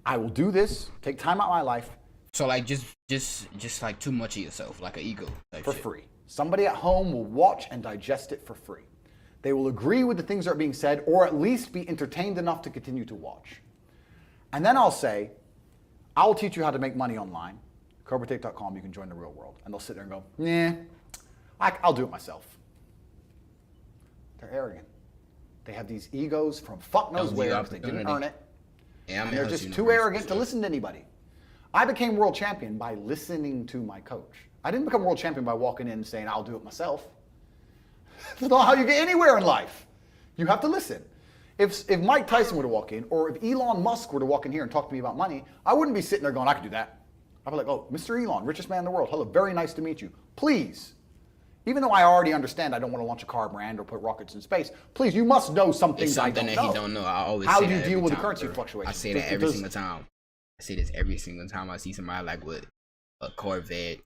I will do this, take time out of my life. So like just like too much of yourself, like an ego type for shit. Free. Somebody at home will watch and digest it for free. They will agree with the things that are being said, or at least be entertained enough to continue to watch. And then I'll say, I'll teach you how to make money online. pt.2, you can join the real world. And they'll sit there and go, nah, I'll do it myself. They're arrogant. They have these egos from fuck knows where, because they didn't earn it. Yeah, and they're just too arrogant to listen to anybody. I became world champion by listening to my coach. I didn't become world champion by walking in and saying, I'll do it myself. That's not how you get anywhere in life. You have to listen. If Mike Tyson were to walk in, or if Elon Musk were to walk in here and talk to me about money, I wouldn't be sitting there going, I could do that. I'd be like, oh, Mr. Elon, richest man in the world. Hello, very nice to meet you. Please, even though I already understand I don't want to launch a car brand or put rockets in space, please, you must know some things I don't know. He don't know. I always How say do you that deal with time, the currency bro. fluctuations? I say that every single time. I say this every single time I see somebody like with a Corvette,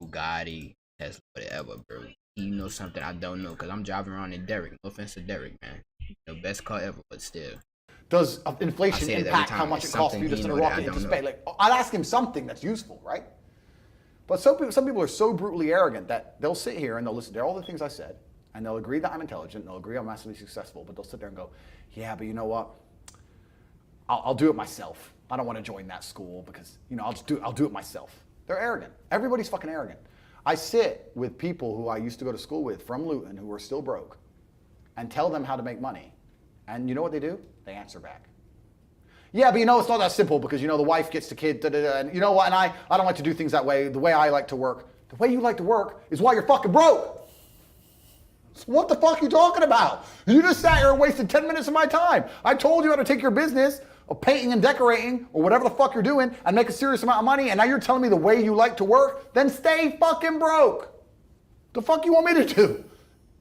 Bugatti, Tesla, whatever, bro. He knows something I don't know, because I'm driving around in Derek. No offense to Derek, man. The best car ever, but still. Does inflation impact how much it costs for you to send a rocket into space? Like, I'd ask him something that's useful, right? But some people are so brutally arrogant that they'll sit here and they'll listen to all the things I said, and they'll agree that I'm intelligent, they'll agree I'm massively successful, but they'll sit there and go, yeah, but you know what? I'll do it myself. I don't want to join that school because, I'll do it myself. They're arrogant. Everybody's fucking arrogant. I sit with people who I used to go to school with from Luton who are still broke and tell them how to make money. And you know what they do? They answer back. Yeah, but it's not that simple because, the wife gets the kid, and you know what, and I don't like to do things that way. The way I like to work, the way you like to work is why you're fucking broke. So what the fuck are you talking about? You just sat here and wasted 10 minutes of my time. I told you how to take your business of painting and decorating or whatever the fuck you're doing and make a serious amount of money, and now you're telling me the way you like to work? Then stay fucking broke. The fuck you want me to do?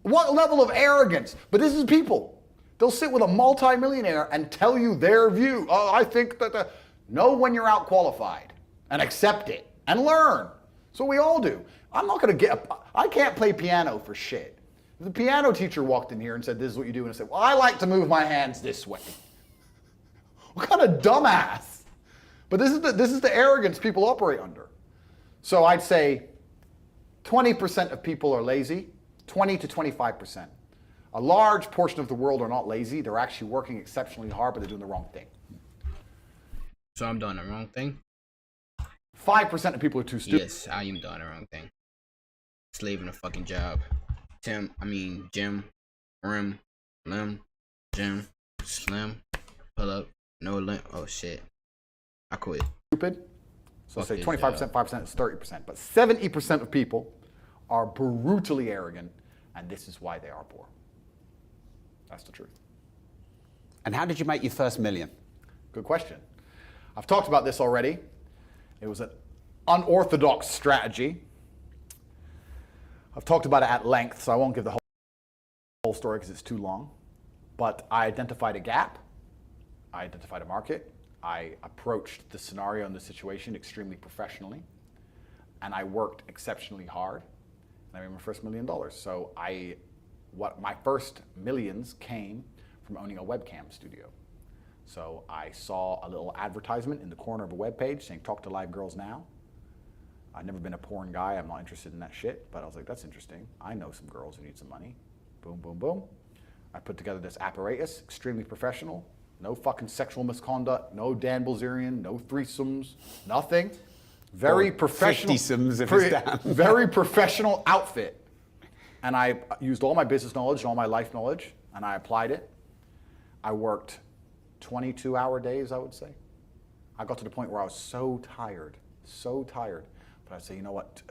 What level of arrogance? But this is people. They'll sit with a multimillionaire and tell you their view. Oh, I think that know when you're out qualified and accept it and learn. So we all do. I'm not going to I can't play piano for shit. If the piano teacher walked in here and said, this is what you do, and I said, well, I like to move my hands this way. What kind of dumbass? But this is the arrogance people operate under. So I'd say 20% of people are lazy, 20 to 25%. A large portion of the world are not lazy. They're actually working exceptionally hard, but they're doing the wrong thing. So I'm doing the wrong thing? 5% of people are too stupid. Yes, I am doing the wrong thing. Slaving a fucking job. Jim, rim, limb, gym, slim, pull up, no limp. Oh shit. I quit. Stupid. So say 25%, 5% is 30%. But 70% of people are brutally arrogant, and this is why they are poor. That's the truth. And how did you make your first million? Good question. I've talked about this already. It was an unorthodox strategy. I've talked about it at length, so I won't give the whole story because it's too long. But I identified a gap. I identified a market. I approached the scenario and the situation extremely professionally. And I worked exceptionally hard. And I made my first $1 million. So my first millions came from owning a webcam studio. So I saw a little advertisement in the corner of a web page saying, "Talk to live girls now." I've never been a porn guy. I'm not interested in that shit. But I was like, that's interesting. I know some girls who need some money. Boom, boom, boom. I put together this apparatus, extremely professional. No fucking sexual misconduct. No Dan Bilzerian. No threesomes. Nothing. Very professional. 50-somes if it's down. Very professional outfit. And I used all my business knowledge and all my life knowledge, and I applied it. I worked 22-hour days, I would say. I got to the point where I was so tired. But I'd say, you know what,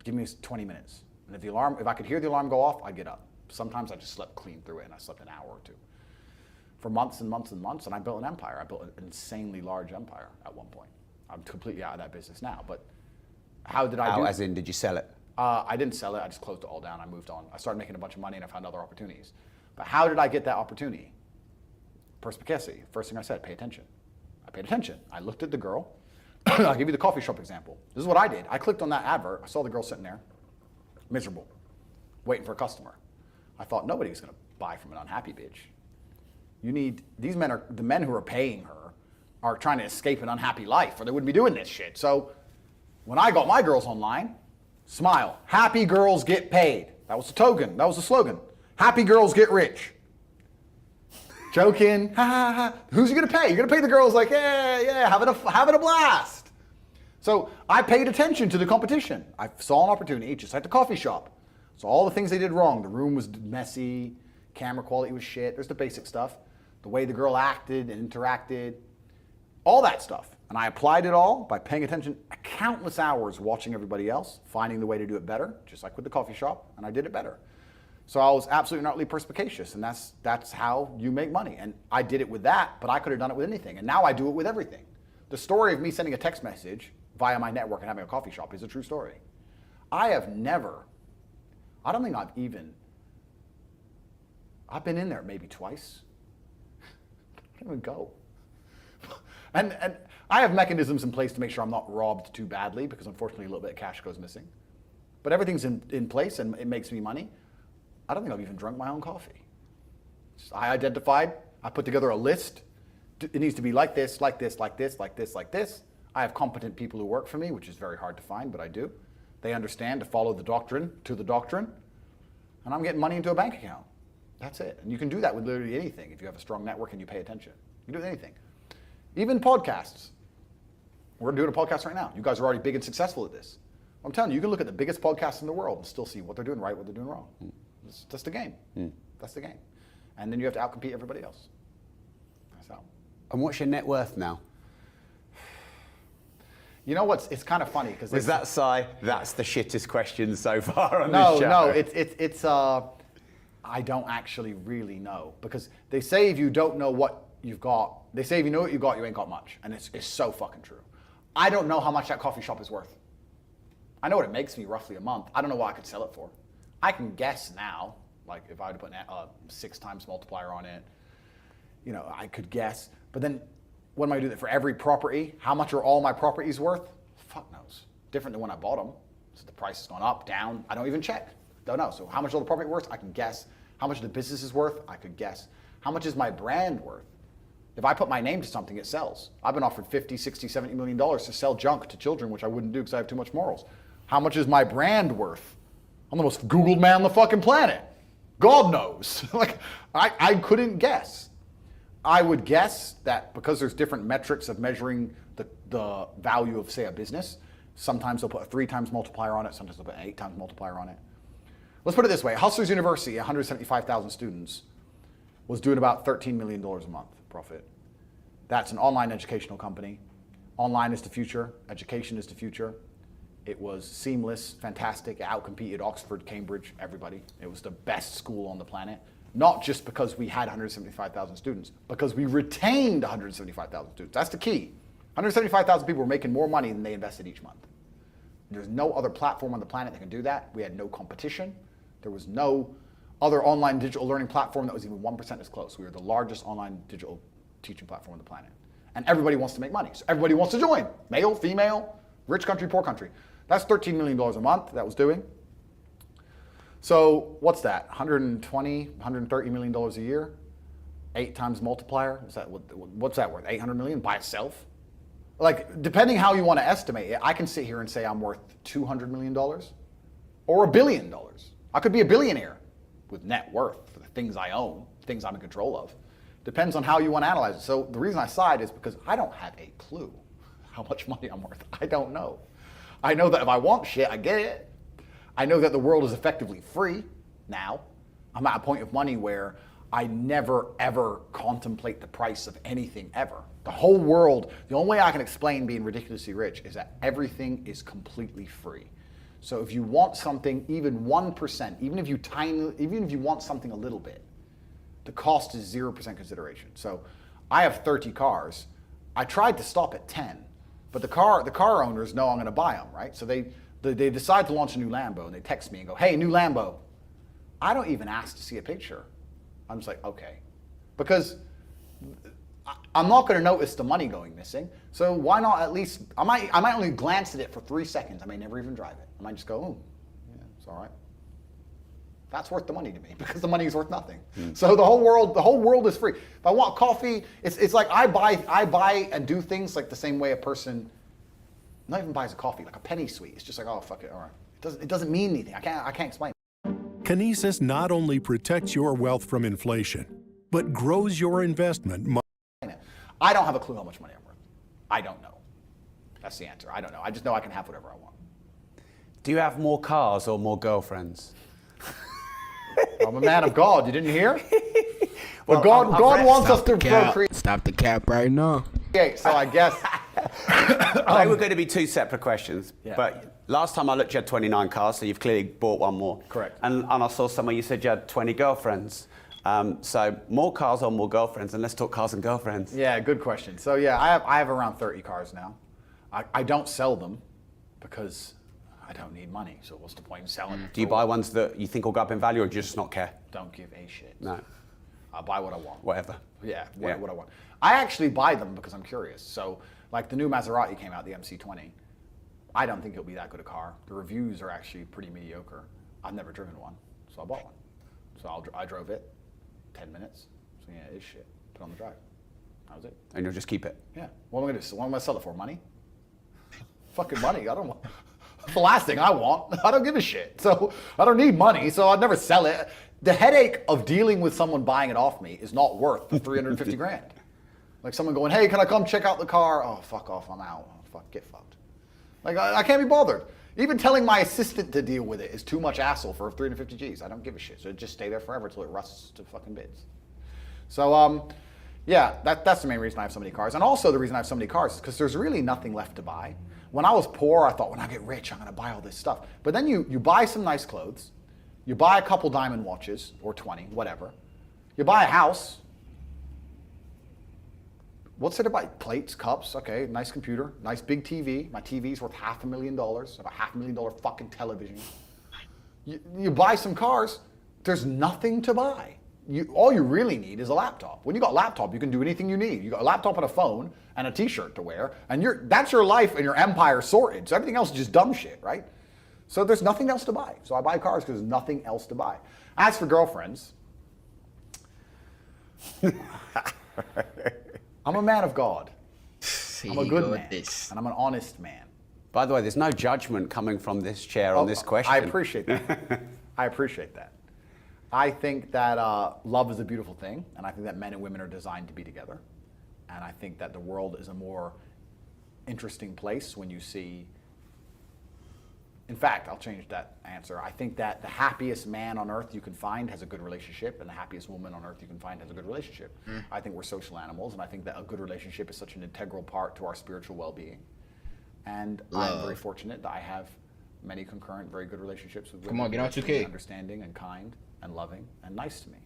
give me 20 minutes. And if I could hear the alarm go off, I'd get up. Sometimes I just slept clean through it, and I slept an hour or two. For months and months and months, and I built an empire. I built an insanely large empire at one point. I'm completely out of that business now, but how did I do it? As in, did you sell it? I didn't sell it, I just closed it all down, I moved on. I started making a bunch of money and I found other opportunities. But how did I get that opportunity? Perspicacity. First thing I said, pay attention. I paid attention. I looked at the girl. I'll give you the coffee shop example. This is what I did. I clicked on that advert. I saw the girl sitting there, miserable, waiting for a customer. I thought nobody's going to buy from an unhappy bitch. The men who are paying her are trying to escape an unhappy life, or they wouldn't be doing this shit. So when I got my girls online, smile. Happy girls get paid. That was the token. That was the slogan. Happy girls get rich. Joking, ha ha ha. Who's you gonna pay? You're gonna pay the girls like, yeah, having a blast. So I paid attention to the competition. I saw an opportunity, just like the coffee shop. So all the things they did wrong. The room was messy, camera quality was shit. There's the basic stuff. The way the girl acted and interacted, all that stuff. And I applied it all by paying attention countless hours watching everybody else, finding the way to do it better, just like with the coffee shop, and I did it better. So I was absolutely and utterly perspicacious, and that's how you make money. And I did it with that, but I could have done it with anything. And now I do it with everything. The story of me sending a text message via my network and having a coffee shop is a true story. I've been in there maybe twice. I don't even go. And I have mechanisms in place to make sure I'm not robbed too badly, because unfortunately a little bit of cash goes missing. But everything's in place and it makes me money. I don't think I've even drunk my own coffee. I identified, I put together a list. It needs to be like this, like this, like this, like this, like this. I have competent people who work for me, which is very hard to find, but I do. They understand to follow the doctrine to the doctrine, and I'm getting money into a bank account. That's it. And you can do that with literally anything if you have a strong network and you pay attention. You can do anything. Even podcasts. We're doing a podcast right now. You guys are already big and successful at this. I'm telling you, you can look at the biggest podcasts in the world and still see what they're doing right, what they're doing wrong. That's the game. That's the game. And then you have to outcompete everybody else. That's how. And what's your net worth now? You know what's? It's kind of funny because was that Si? That's the shittest question so far on this show. No. It's I don't actually really know, because they say if you don't know what you've got, they say if you know what you got, you ain't got much, and it's so fucking true. I don't know how much that coffee shop is worth. I know what it makes me roughly a month. I don't know what I could sell it for. I can guess now, like if I were to put a 6 times multiplier on it, I could guess. But then, what am I going to do that for every property? How much are all my properties worth? Fuck knows. Different than when I bought them. So the price has gone up, down. I don't even check. Don't know. So how much are the property worth? I can guess. How much the business is worth? I could guess. How much is my brand worth? If I put my name to something, it sells. I've been offered $50, $60, $70 million to sell junk to children, which I wouldn't do because I have too much morals. How much is my brand worth? I'm the most Googled man on the fucking planet. God knows. Like, I couldn't guess. I would guess that because there's different metrics of measuring the value of, say, a business, sometimes they'll put a 3 times multiplier on it, sometimes they'll put an 8 times multiplier on it. Let's put it this way. Hustlers University, 175,000 students, was doing about $13 million a month profit. That's an online educational company. Online is the future. Education is the future. It was seamless, fantastic. It outcompeted Oxford, Cambridge, everybody. It was the best school on the planet. Not just because we had 175,000 students, because we retained 175,000 students. That's the key. 175,000 people were making more money than they invested each month. There's no other platform on the planet that can do that. We had no competition. There was no other online digital learning platform that was even 1% as close. We were the largest online digital teaching platform on the planet. And everybody wants to make money. So everybody wants to join. Male, female, rich country, poor country. That's $13 million a month that was doing. So what's that? $120, $130 million a year? 8 times multiplier? What's that worth? 800 million by itself? Like, depending how you want to estimate it, I can sit here and say I'm worth $200 million or $1 billion. I could be a billionaire with net worth for the things I own, things I'm in control of. Depends on how you want to analyze it. So the reason I side is because I don't have a clue how much money I'm worth. I don't know. I know that if I want shit, I get it. I know that the world is effectively free now. I'm at a point of money where I never, ever contemplate the price of anything ever. The whole world, the only way I can explain being ridiculously rich is that everything is completely free. So if you want something, even 1%, even if you want something a little bit, the cost is 0% consideration. So I have 30 cars. I tried to stop at 10, but the car owners know I'm going to buy them, right? So they decide to launch a new Lambo, and they text me and go, "Hey, new Lambo." I don't even ask to see a picture. I'm just like, okay, because I'm not going to notice the money going missing. So why not at least? I might only glance at it for 3 seconds. I may never even drive it. I might just go, "Oh, yeah, it's all right." That's worth the money to me because the money is worth nothing. So the whole world is free. If I want coffee, it's like I buy and do things like the same way a person not even buys a coffee, like a penny sweet. It's just like, oh, fuck it, all right. It doesn't mean anything. I can't explain. Kinesis not only protects your wealth from inflation, but grows your investment. I don't have a clue how much money I'm worth. I don't know. That's the answer. I don't know. I just know I can have whatever I want. Do you have more cars or more girlfriends? I'm a man of God. You didn't hear? Well, God wants us to procreate. Stop the cap right now. Okay, so I guess They were going to be 2 separate questions, yeah. But last time I looked, you had 29 cars, so you've clearly bought one more. Correct. And I saw somewhere you said you had 20 girlfriends. So more cars or more girlfriends? And let's talk cars and girlfriends. Yeah, good question. So yeah, I have around 30 cars now. I don't sell them because I don't need money. So what's the point in selling them? Do you buy ones that you think will go up in value, or do you just not care? Don't give a shit. No. I'll buy what I want. Whatever. Yeah, what I want. I actually buy them because I'm curious. So like the new Maserati came out, the MC20. I don't think it'll be that good a car. The reviews are actually pretty mediocre. I've never driven one, so I bought one. So I drove it, 10 minutes. So yeah, it's shit. Put it on the drive. That was it. And you'll just keep it? Yeah. What am I going to do? What am I sell it for? Money? Fucking money. I don't want. It's the last thing I want. I don't give a shit. So I don't need money, so I'd never sell it. The headache of dealing with someone buying it off me is not worth the 350 grand. Like someone going, "Hey, can I come check out the car?" Oh, fuck off, I'm out. Oh, fuck, get fucked. Like, I can't be bothered. Even telling my assistant to deal with it is too much hassle for 350 G's. I don't give a shit. So it just stay there forever until it rusts to fucking bits. So, yeah, that's the main reason I have so many cars. And also the reason I have so many cars is because there's really nothing left to buy. When I was poor, I thought, when I get rich, I'm going to buy all this stuff. But then you buy some nice clothes. You buy a couple diamond watches, or 20, whatever. You buy a house. What's it about? Plates, cups, okay, nice computer, nice big TV. My TV's worth $500,000. I have a $500,000 fucking television. You buy some cars, there's nothing to buy. All you really need is a laptop. When you got a laptop, you can do anything you need. You got a laptop and a phone and a t-shirt to wear, and that's your life and your empire sorted. So everything else is just dumb shit, right? So there's nothing else to buy. So I buy cars because there's nothing else to buy. As for girlfriends, I'm a man of God. I'm a good man. And I'm an honest man. By the way, there's no judgment coming from this chair on this question. I appreciate that. I appreciate that. I think that love is a beautiful thing, and I think that men and women are designed to be together. And I think that the world is a more interesting place when you see... In fact, I'll change that answer. I think that the happiest man on earth you can find has a good relationship, and the happiest woman on earth you can find has a good relationship. I think we're social animals, and I think that a good relationship is such an integral part to our spiritual well-being. And I'm very fortunate that I have many concurrent, very good relationships with women. Come on, get on 2K. Understanding and kind and loving and nice to me.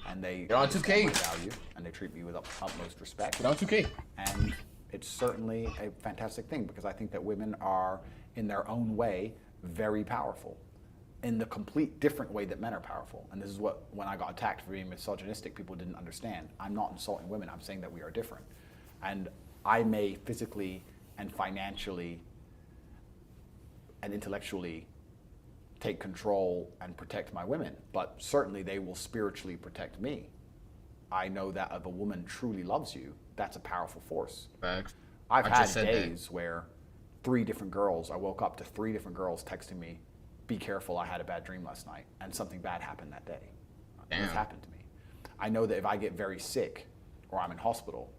And they get on 2K. My value, and they treat me with utmost respect. Get on 2K. And it's certainly a fantastic thing, because I think that women are, in their own way, very powerful in the complete different way that men are powerful. And this is what, when I got attacked for being misogynistic, people didn't understand. I'm not insulting women, I'm saying that we are different. And I may physically and financially and intellectually take control and protect my women, but certainly they will spiritually protect me. I know that if a woman truly loves you, that's a powerful force. Facts. I've had days where 3 different girls, I woke up to 3 different girls texting me, be careful, I had a bad dream last night, and something bad happened that day. It's happened to me. I know that if I get very sick or I'm in hospital,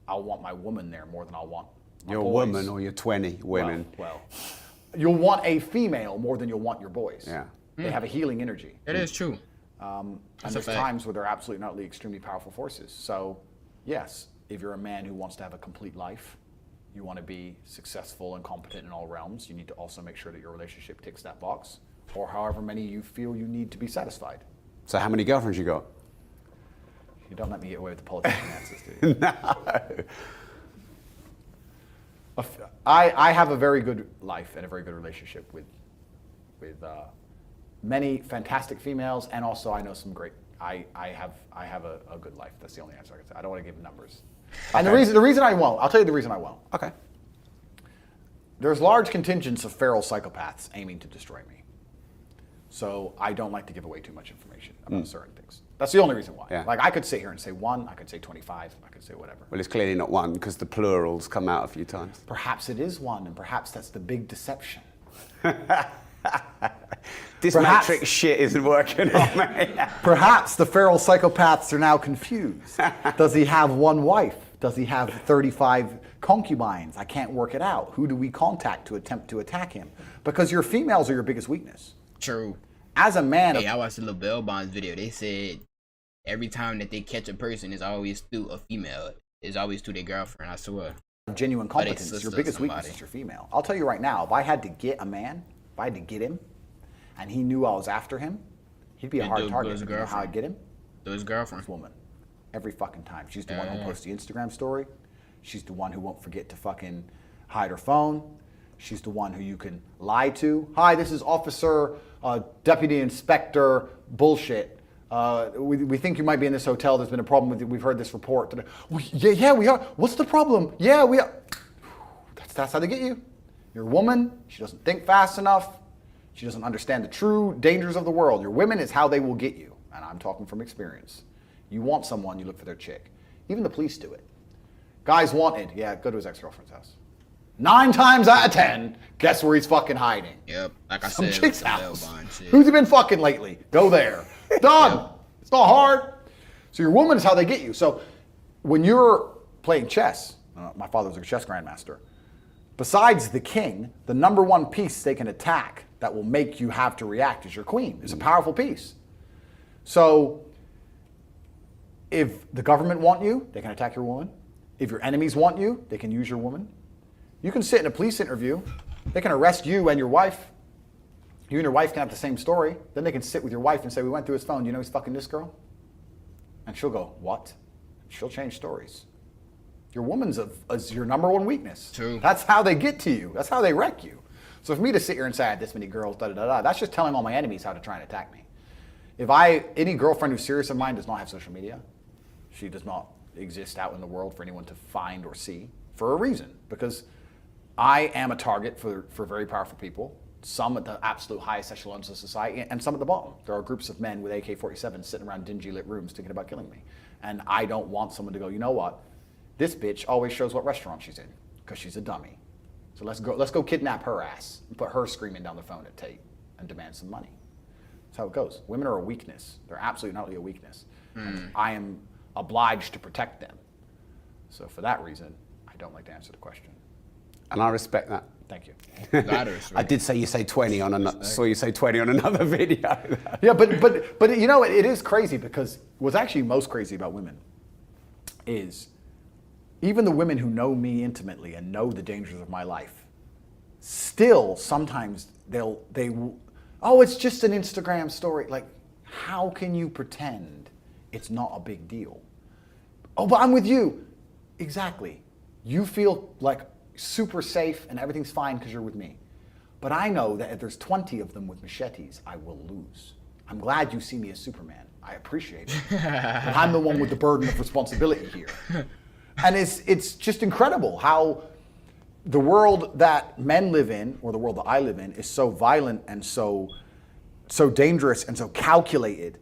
I'll want my woman there more than I'll want my your boys. woman or your 20 women. Well, you'll want a female more than you'll want your boys. Yeah. They have a healing energy. It is true. And there's times where they're absolutely not extremely powerful forces. So, yes, if you're a man who wants to have a complete life, you want to be successful and competent in all realms, you need to also make sure that your relationship ticks that box, or however many you feel you need to be satisfied. So how many girlfriends you got? You don't let me get away with the politician answers, do you? No. I have a very good life and a very good relationship with many fantastic females, and also I know some great. I have a good life. That's the only answer I can say. I don't want to give numbers. Okay. And the reason I won't, I'll tell you the reason I won't. Okay. There's large contingents of feral psychopaths aiming to destroy me. So I don't like to give away too much information about certain things. That's the only reason why. Yeah. Like I could sit here and say 1, I could say 25, I could say whatever. Well, it's clearly not 1 because the plurals come out a few times. Perhaps it is 1, and perhaps that's the big deception. This matrix shit isn't working on me. Perhaps the feral psychopaths are now confused. Does he have 1 wife? Does he have 35 concubines? I can't work it out. Who do we contact to attempt to attack him? Because your females are your biggest weakness. True. As a man... Hey, I watched the LaBelle Bonds video. They said every time that they catch a person, it's always through a female. It's always through their girlfriend, I swear. Genuine competence. Your biggest weakness is your female. I'll tell you right now, if I had to get a man, if I had to get him, and he knew I was after him, he'd be a hard target. You know how I'd get him? To his girlfriend. His woman. Every fucking time. She's the one who'll post the Instagram story. She's the one who won't forget to fucking hide her phone. She's the one who you can lie to. Hi, this is Officer Deputy Inspector bullshit. We think you might be in this hotel. There's been a problem with you. We've heard this report. Yeah, we are. What's the problem? Yeah, we are. That's how they get you. You're a woman. She doesn't think fast enough. She doesn't understand the true dangers of the world. Your women is how they will get you. And I'm talking from experience. You want someone, you look for their chick. Even the police do it. Guy's wanted. Yeah, go to his ex-girlfriend's house. 9 times out of 10, guess where he's fucking hiding? Yep, like I Some said. chick's house. Who's he been fucking lately? Go there. Done. Yep. It's not hard. So your woman is how they get you. So when you're playing chess, my father was a chess grandmaster, besides the king, the number 1 piece they can attack that will make you have to react is your queen. It's a powerful piece. So if the government want you, they can attack your woman. If your enemies want you, they can use your woman. You can sit in a police interview. They can arrest you and your wife. You and your wife can have the same story. Then they can sit with your wife and say, we went through his phone. You know he's fucking this girl? And she'll go, what? She'll change stories. Your woman's is your number 1 weakness. True. That's how they get to you. That's how they wreck you. So for me to sit here and say I had this many girls, that's just telling all my enemies how to try and attack me. If any girlfriend who's serious of mine does not have social media, she does not exist out in the world for anyone to find or see for a reason. Because I am a target for very powerful people, some at the absolute highest echelons of society and some at the bottom. There are groups of men with AK-47s sitting around dingy lit rooms thinking about killing me. And I don't want someone to go, you know what? This bitch always shows what restaurant she's in because she's a dummy. So let's go kidnap her ass and put her screaming down the phone at Tate and demand some money. That's how it goes. Women are a weakness. They're absolutely not a weakness. And I am obliged to protect them. So for that reason, I don't like to answer the question. And I respect that. Thank you. I did say you say 20 on another. Saw you say 20 on another video. Yeah, but you know it is crazy because what's actually most crazy about women is even the women who know me intimately and know the dangers of my life, still sometimes oh, it's just an Instagram story. Like, how can you pretend it's not a big deal? Oh, but I'm with you. Exactly. You feel like super safe and everything's fine because you're with me. But I know that if there's 20 of them with machetes, I will lose. I'm glad you see me as Superman. I appreciate it. But I'm the one with the burden of responsibility here. And it's just incredible how the world that men live in, or the world that I live in, is so violent and so dangerous and so calculated.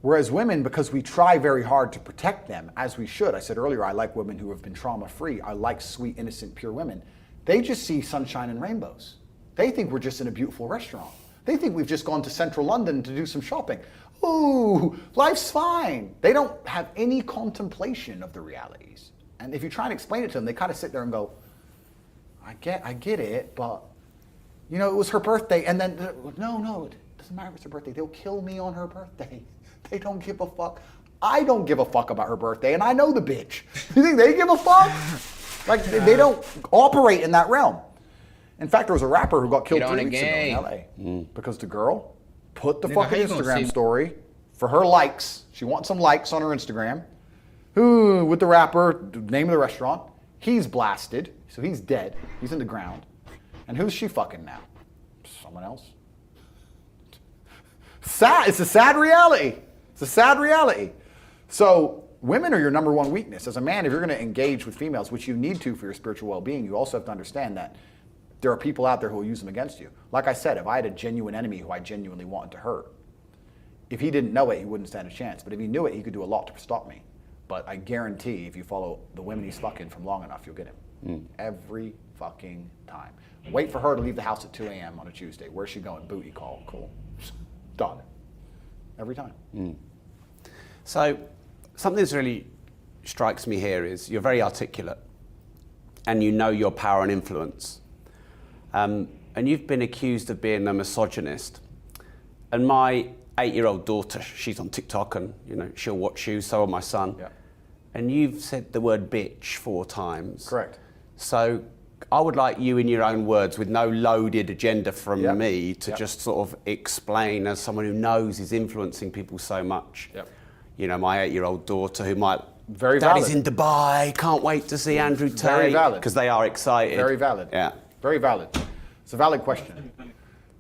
Whereas women, because we try very hard to protect them, as we should. I said earlier, I like women who have been trauma-free. I like sweet, innocent, pure women. They just see sunshine and rainbows. They think we're just in a beautiful restaurant. They think we've just gone to central London to do some shopping. Ooh, life's fine. They don't have any contemplation of the realities. And if you try and explain it to them, they kind of sit there and go, I get it, but, you know, it was her birthday. And then, no, it doesn't matter if it's her birthday. They'll kill me on her birthday. They don't give a fuck. I don't give a fuck about her birthday, and I know the bitch. You think they give a fuck? Like, they don't operate in that realm. In fact, there was a rapper who got killed 3 weeks ago in LA because the girl put the fucking Instagram story for her likes. She wants some likes on her Instagram. Who, with the rapper, the name of the restaurant. He's blasted, so he's dead. He's in the ground. And who's she fucking now? Someone else. Sad. It's a sad reality. It's a sad reality. So women are your number one weakness. As a man, if you're going to engage with females, which you need to for your spiritual well-being, you also have to understand that there are people out there who will use them against you. Like I said, if I had a genuine enemy who I genuinely wanted to hurt, if he didn't know it, he wouldn't stand a chance. But if he knew it, he could do a lot to stop me. But I guarantee if you follow the women he's fucking from long enough, you'll get him. Every fucking time. Wait for her to leave the house at 2 a.m. on a Tuesday. Where's she going? Booty call. Cool. Done. Every time. So something that really strikes me here is you're very articulate and you know your power and influence. And you've been accused of being a misogynist. And my 8-year-old daughter, she's on TikTok and she'll watch you, so will my son. Yeah. And you've said the word bitch 4 times. Correct. So I would like you in your own words with no loaded agenda from me to just sort of explain, as someone who knows is influencing people so much. You know, my 8-year-old daughter who might, very Daddy's valid. in Dubai, can't wait to see Andrew Tate. Very valid. Because they are excited. Very valid. Yeah. Very valid. It's a valid question.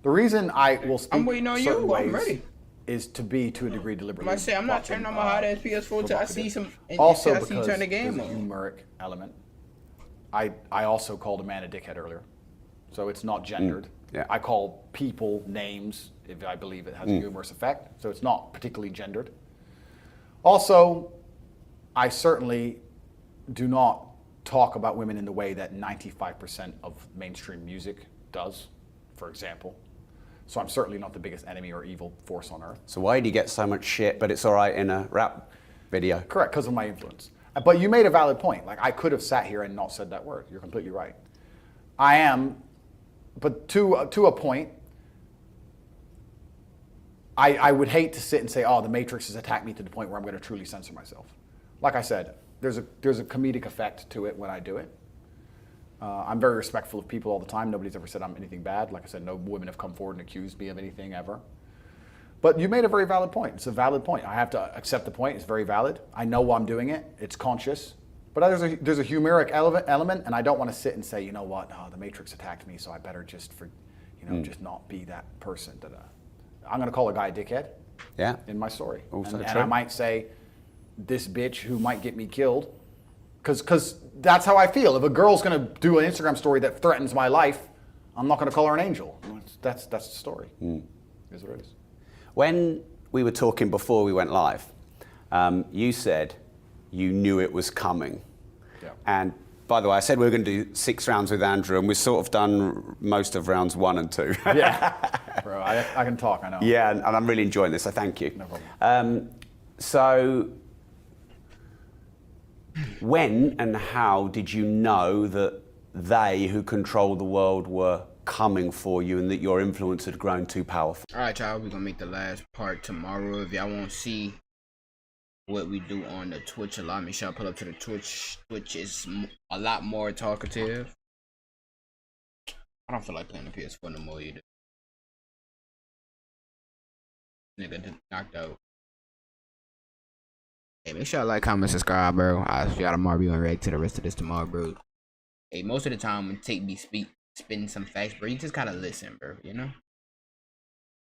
The reason I will speak I'm waiting on certain you. ways I'm ready. is to be, to a degree, deliberately. I say I'm not turning on my hot ass PS4 till I see some. Also, I see you because turn the game there's a on. humoric element. I also called a man a dickhead earlier, so it's not gendered. Yeah. I call people names if I believe it has a humorous effect, so it's not particularly gendered. Also, I certainly do not talk about women in the way that 95% of mainstream music does, for example. So I'm certainly not the biggest enemy or evil force on earth. So why do you get so much shit, but it's all right in a rap video? Correct, because of my influence. But you made a valid point. Like, I could have sat here and not said that word. You're completely right. I am, but to a point, I would hate to sit and say, oh, the Matrix has attacked me to the point where I'm going to truly censor myself. Like I said, there's a comedic effect to it when I do it. I'm very respectful of people all the time. Nobody's ever said I'm anything bad. Like I said, no women have come forward and accused me of anything ever. But you made a very valid point. It's a valid point. I have to accept the point. It's very valid. I know why I'm doing it. It's conscious. But there's a humoric element, and I don't want to sit and say, you know what, oh, the Matrix attacked me, so I better just just not be that person. I'm going to call a guy a dickhead. Yeah. In my story. Also and true. I might say, this bitch who might get me killed, because that's how I feel. If a girl's going to do an Instagram story that threatens my life, I'm not going to call her an angel. That's the story. Is what it is. When we were talking before we went live, you said you knew it was coming. Yeah. And by the way, I said we were going to do 6 rounds with Andrew, and we've sort of done most of rounds 1 and 2. Yeah, bro, I can talk, I know. Yeah, and I'm really enjoying this, so thank you. No problem. So, when and how did you know that they who control the world were coming for you and that your influence had grown too powerful? All right, y'all, we're going to make the last part tomorrow. If y'all want to see what we do on the Twitch a lot, make sure I pull up to the Twitch. Twitch is a lot more talkative. I don't feel like playing the PS4 no more either. Nigga knocked out. Hey, make sure I like, comment, subscribe, bro. I'll see y'all tomorrow. We gonna react to the rest of this tomorrow, bro. Hey, most of the time when Tate be spitting some facts, bro, you just gotta listen, bro, you know?